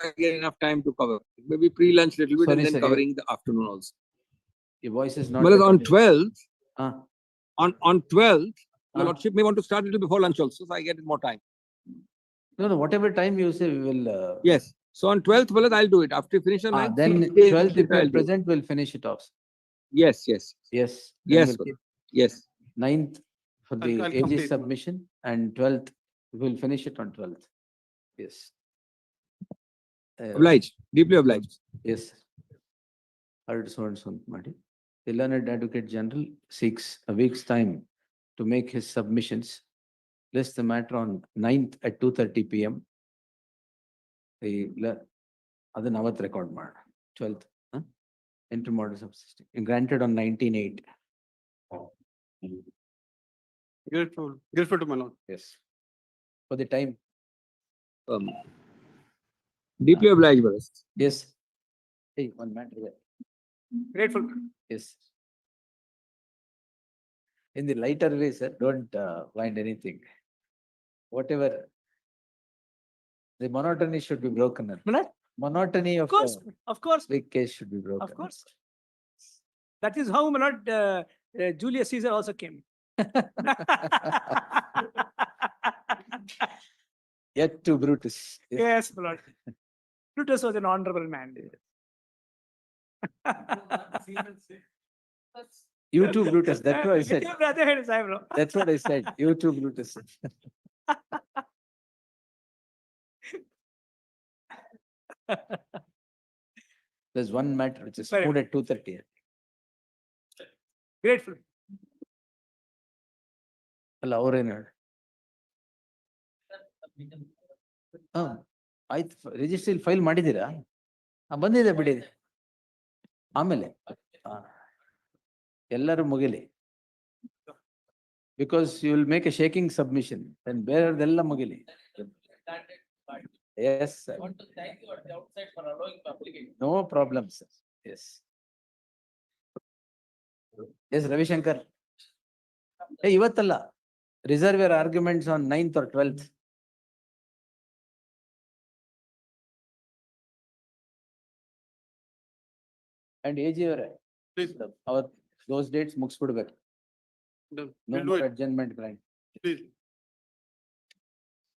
I get enough time to cover. It may be pre-lunch little bit Sorry, and then sir, covering the afternoon also. your voice is not. Well, on recorded. 12th, Ah, on 12th, your Ah. lordship may want to start a little before lunch also, so I get more time. no, whatever time you say, we will. Yes. So on 12th, well, I'll do it. After you finish on 9th, Then 3 days 12th, if later, you I'll are do it. present, we'll finish it off. Yes, yes. Yes. then Yes, we'll sir. keep Yes. 9th for the I'll AG complete, ma'am. submission and 12th, we'll finish it on 12th. Yes. Obliged. Deeply obliged. Yes. Heard so and so, Marty. The learned advocate general seeks a week's time to make his submissions. List the matter on 9th at 2:30 PM. ಅದನ್ನ ಅವತ್ತು record ಮಾಡೋಣ 12th. Intermodal subsystem granted on 19/8. Grateful to my lord. Yes. For the time. Deeply obliged, brothers. Yes. Hey, one matter there. Grateful. Yes. In the lighter way, sir, don't find anything. Whatever. The monotony should be broken. Milord? Monotony Of course, of course, big case should be broken. of course. That is how Milord Julius Caesar also came. Yet to Brutus. Yes, Milord. Plutus was an honorable man. You too, Brutus. That's what I said. Your brother had his eyebrow. That's what I said. You too, Brutus. There's one matter which is Sorry. moved at 2:30. Grateful. ಅಲ್ಲ ಅವ್ರೇನು ಹೇಳಿ ಆಯ್ತು registry file ಮಾಡಿದ್ದೀರಾ ಬಂದಿದೆ ಬಿಡಿ ಆಮೇಲೆ ಎಲ್ಲರೂ ಮುಗಿಲಿ because you will make a shaking submission ಬೇರೆಯವ್ರದೆಲ್ಲ ಮುಗಿಲಿ yes sir no problem sir yes yes Ravishankar ಇವತ್ತಲ್ಲ reserve your arguments on 9th or 12th. And AG Please, those dates ಮುಗಿಸ್ಬಿಡ್ಬೇಕು. done. No We'll do more it. adjournment grant. Please.